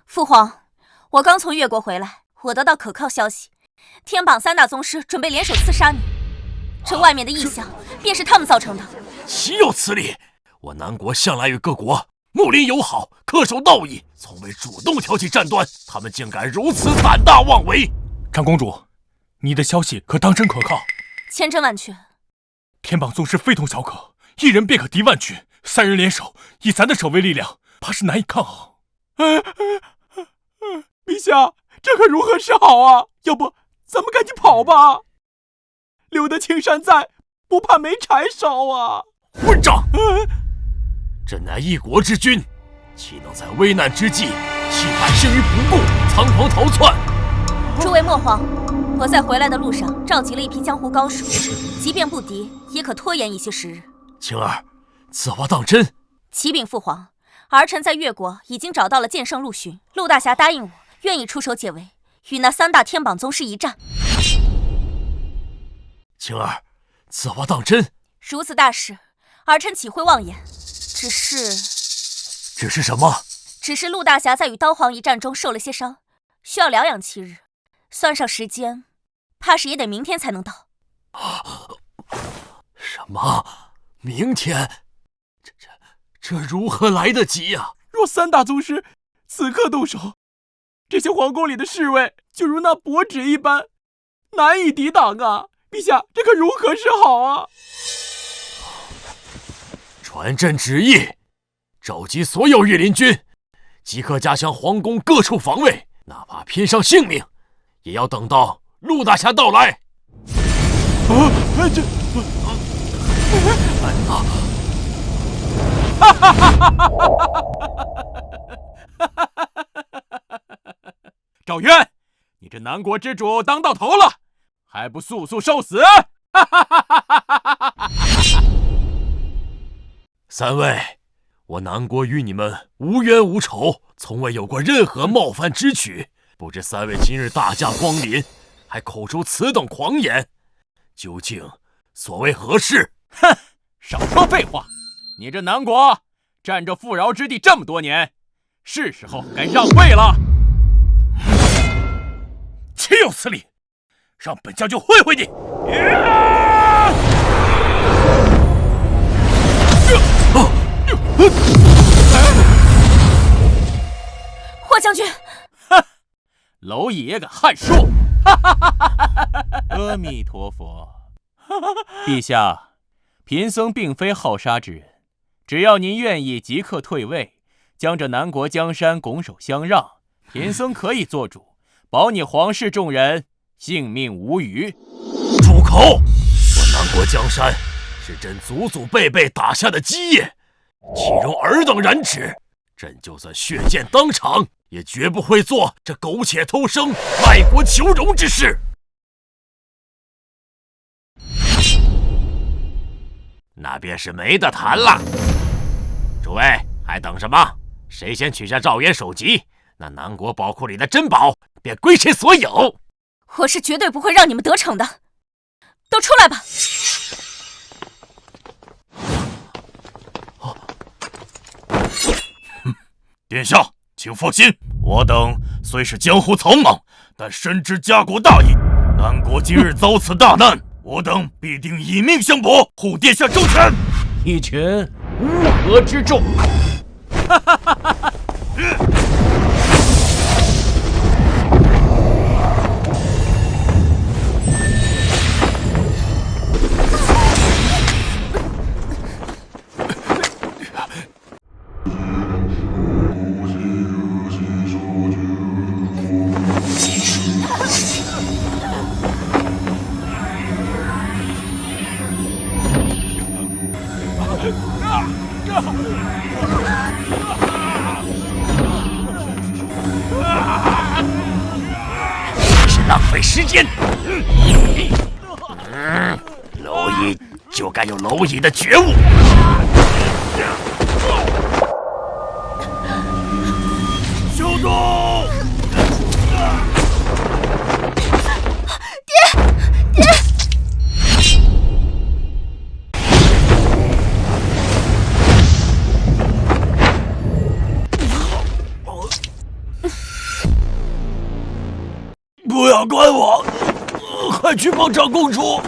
父皇，我刚从越国回来，我得到可靠消息，天榜3大宗师准备联手刺杀你。这外面的异象，便是他们造成的。岂有此理！我南国向来与各国睦邻友好，恪守道义，从未主动挑起战端，他们竟敢如此胆大妄为！长公主，你的消息可当真可靠？千真万确。天榜宗师非同小可，一人便可敌万军，3人联手，以咱的守卫力量，怕是难以抗衡。陛下，这可如何是好啊？要不咱们赶紧跑吧，留得青山在，不怕没柴烧啊！混账！朕乃一国之君，岂能在危难之际弃百姓于不顾，仓皇逃窜？诸位末皇，我在回来的路上召集了一批江湖高手，即便不敌，也可拖延一些时日。晴儿，此话当真？启禀父皇，儿臣在越国已经找到了剑圣陆逊，陆大侠答应我，愿意出手解围，与那3大天榜宗师一战。晴儿，此话当真？如此大事，儿臣岂会妄言？只是什么？只是陆大侠在与刀皇一战中受了些伤，需要疗养7日，算上时间，怕是也得明天才能到。什么？明天？这如何来得及呀？若3大宗师此刻动手，这些皇宫里的侍卫就如那薄纸一般，难以抵挡啊！陛下，这可如何是好啊？传朕旨意，召集所有御林军，即刻加强皇宫各处防卫，哪怕拼上性命，也要等到陆大侠到来。赵渊，你这南国之主当到头了，还不速速受死？3位，我南国与你们无冤无仇，从未有过任何冒犯之举，不知3位今日大驾光临，还口出此等狂言，究竟所谓何事？哼，少说废话！你这南国占着富饶之地这么多年，是时候该让位了。岂有此理！让本将军会会你！霍将军，蝼蚁也敢撼树！阿弥陀佛，陛下，贫僧并非好杀之人，只要您愿意即刻退位，将这南国江山拱手相让，贫僧可以做主，保你皇室众人性命无虞。住口！我南国江山是朕祖祖辈辈打下的基业，岂容尔等染指？朕就算血溅当场，也绝不会做这苟且偷生、卖国求荣之事。那便是没得谈了。诸位还等什么？谁先取下赵渊首级，那南国宝库里的珍宝便归谁所有。我是绝对不会让你们得逞的，都出来吧！殿下，请放心，我等虽是江湖草莽，但深知家国大义。南国今日遭此大难，我等必定以命相搏，护殿下周全。一群乌合之众！哈哈哈哈哈！是浪费时间。蝼蚁就该有蝼蚁的觉悟。休动！不要管我，快去帮长公主！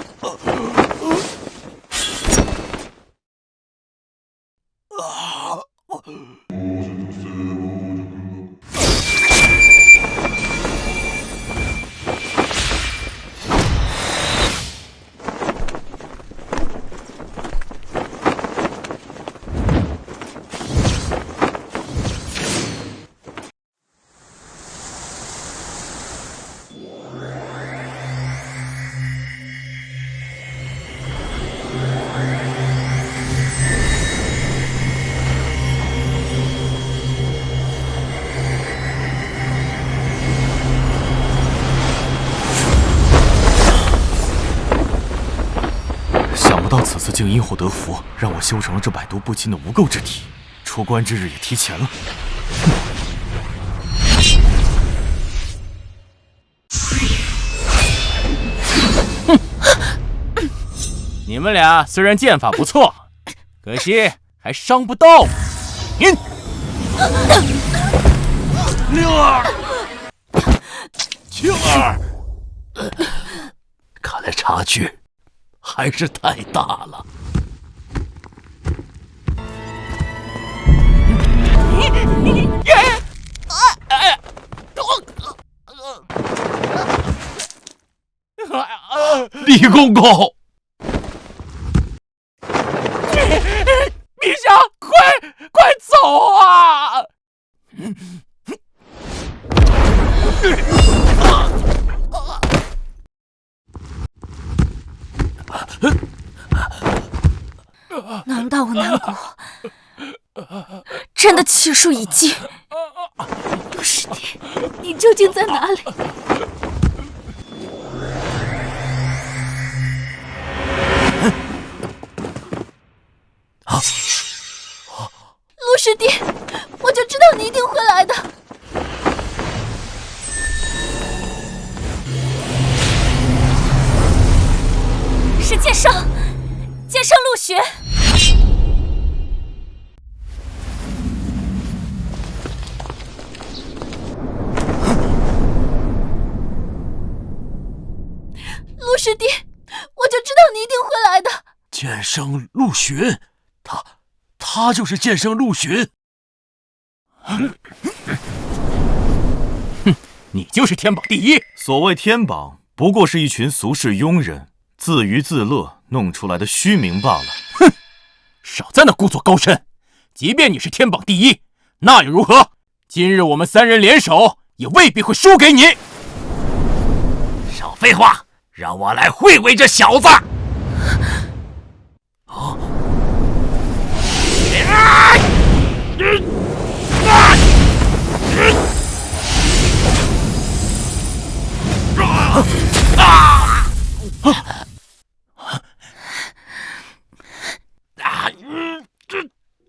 此次竟因祸得福，让我修成了这百毒不侵的无垢之体，出关之日也提前了。哼！你们俩虽然剑法不错，可惜还伤不到我。灵儿，青儿，看来差距还是太大了。李公公，陛下，快走啊！难道我南国真的气数已尽？师弟，你究竟在哪里？陆师弟，我就知道你一定会来的。是剑圣陆玄。陆师弟，我就知道你一定会来的。剑圣陆巡，他就是剑圣陆巡。哼，你就是天榜第一。所谓天榜，不过是一群俗世庸人自娱自乐弄出来的虚名罢了。哼，少在那故作高深。即便你是天榜第一，那又如何？今日我们三人联手，也未必会输给你。少废话，让我来会会这小子。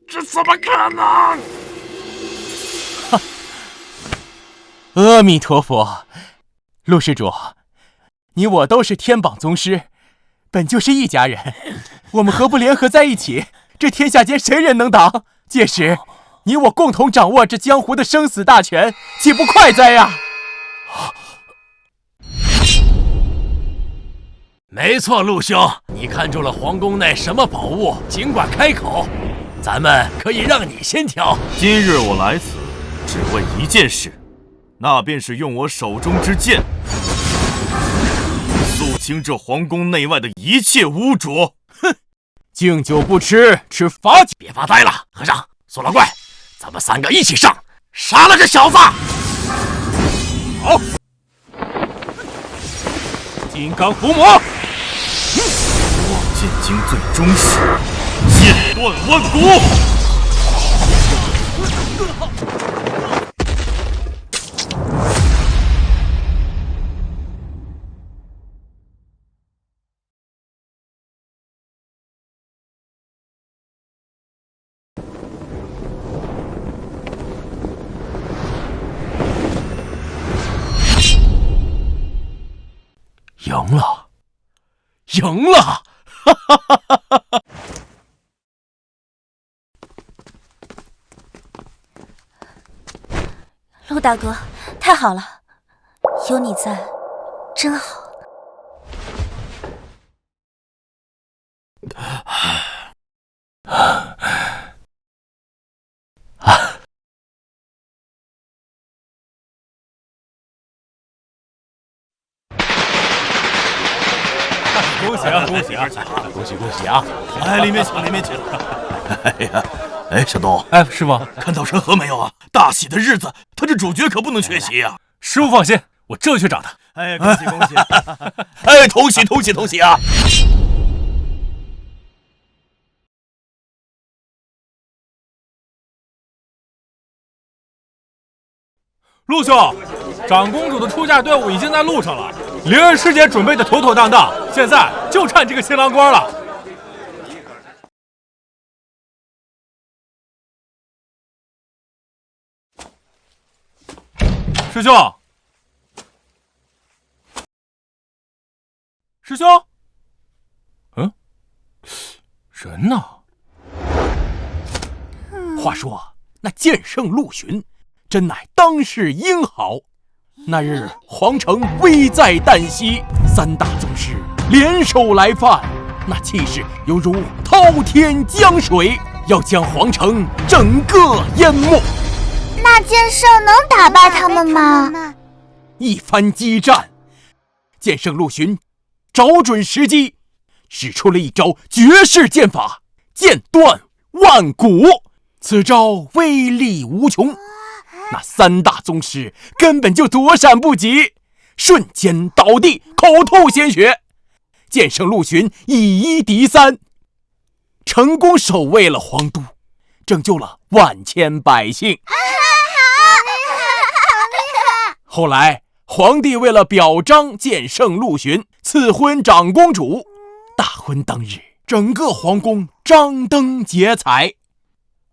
这怎么可能？阿弥陀佛，陆施主，你我都是天榜宗师，本就是一家人，我们何不联合在一起？这天下间谁人能挡？届时你我共同掌握这江湖的生死大权，岂不快哉呀？没错，陆兄，你看中了皇宫内什么宝物，尽管开口，咱们可以让你先挑。今日我来此，只为一件事，那便是用我手中之剑，肃清这皇宫内外的一切污浊。哼，敬酒不吃，吃罚酒。别发呆了，和尚、苏老怪，咱们3个一起上，杀了这小子！好，金刚伏魔。望剑经最终始，剑断万骨。赢了，赢了！哈哈哈哈哈！陆大哥，太好了，有你在，真好。恭喜啊！恭喜啊！恭喜恭喜啊！哎，里面请，里面请。哎呀，哎，小东，哎，师傅，看到陈河没有啊？大喜的日子，他这主角可不能缺席啊！师傅放心，我这就去找他。哎，恭喜恭喜！哎，同喜同喜同喜啊！陆兄，长公主的出嫁队伍已经在路上了，灵儿师姐准备的妥妥当当，现在就差这个新郎官了。师兄，师兄，人呢？话说那剑圣陆巡，真乃当世英豪。那日皇城危在旦夕，3大宗师联手来犯，那气势犹如滔天江水，要将皇城整个淹没。那剑圣能打败他们吗？一番激战，剑圣陆巡找准时机，使出了一招绝世剑法——剑断万骨。此招威力无穷，那3大宗师根本就躲闪不及，瞬间倒地，口吐鲜血。剑圣陆巡以1敌3，成功守卫了皇都，拯救了万千百姓。后来皇帝为了表彰剑圣陆巡，赐婚长公主。大婚当日，整个皇宫张灯结彩，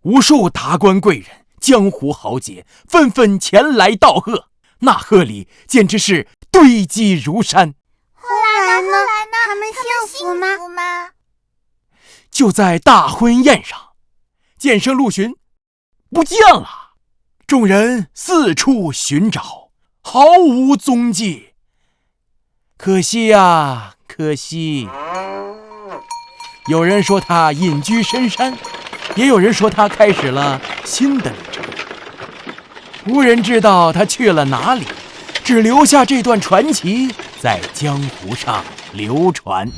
无数达官贵人、江湖豪杰纷纷前来道贺，那贺礼简直是堆积如山。后来呢？他们幸福吗？就在大婚宴上，剑圣陆巡不见了，众人四处寻找，毫无踪迹。可惜呀，可惜。有人说他隐居深山，也有人说他开始了新的旅程。无人知道他去了哪里，只留下这段传奇在江湖上流传。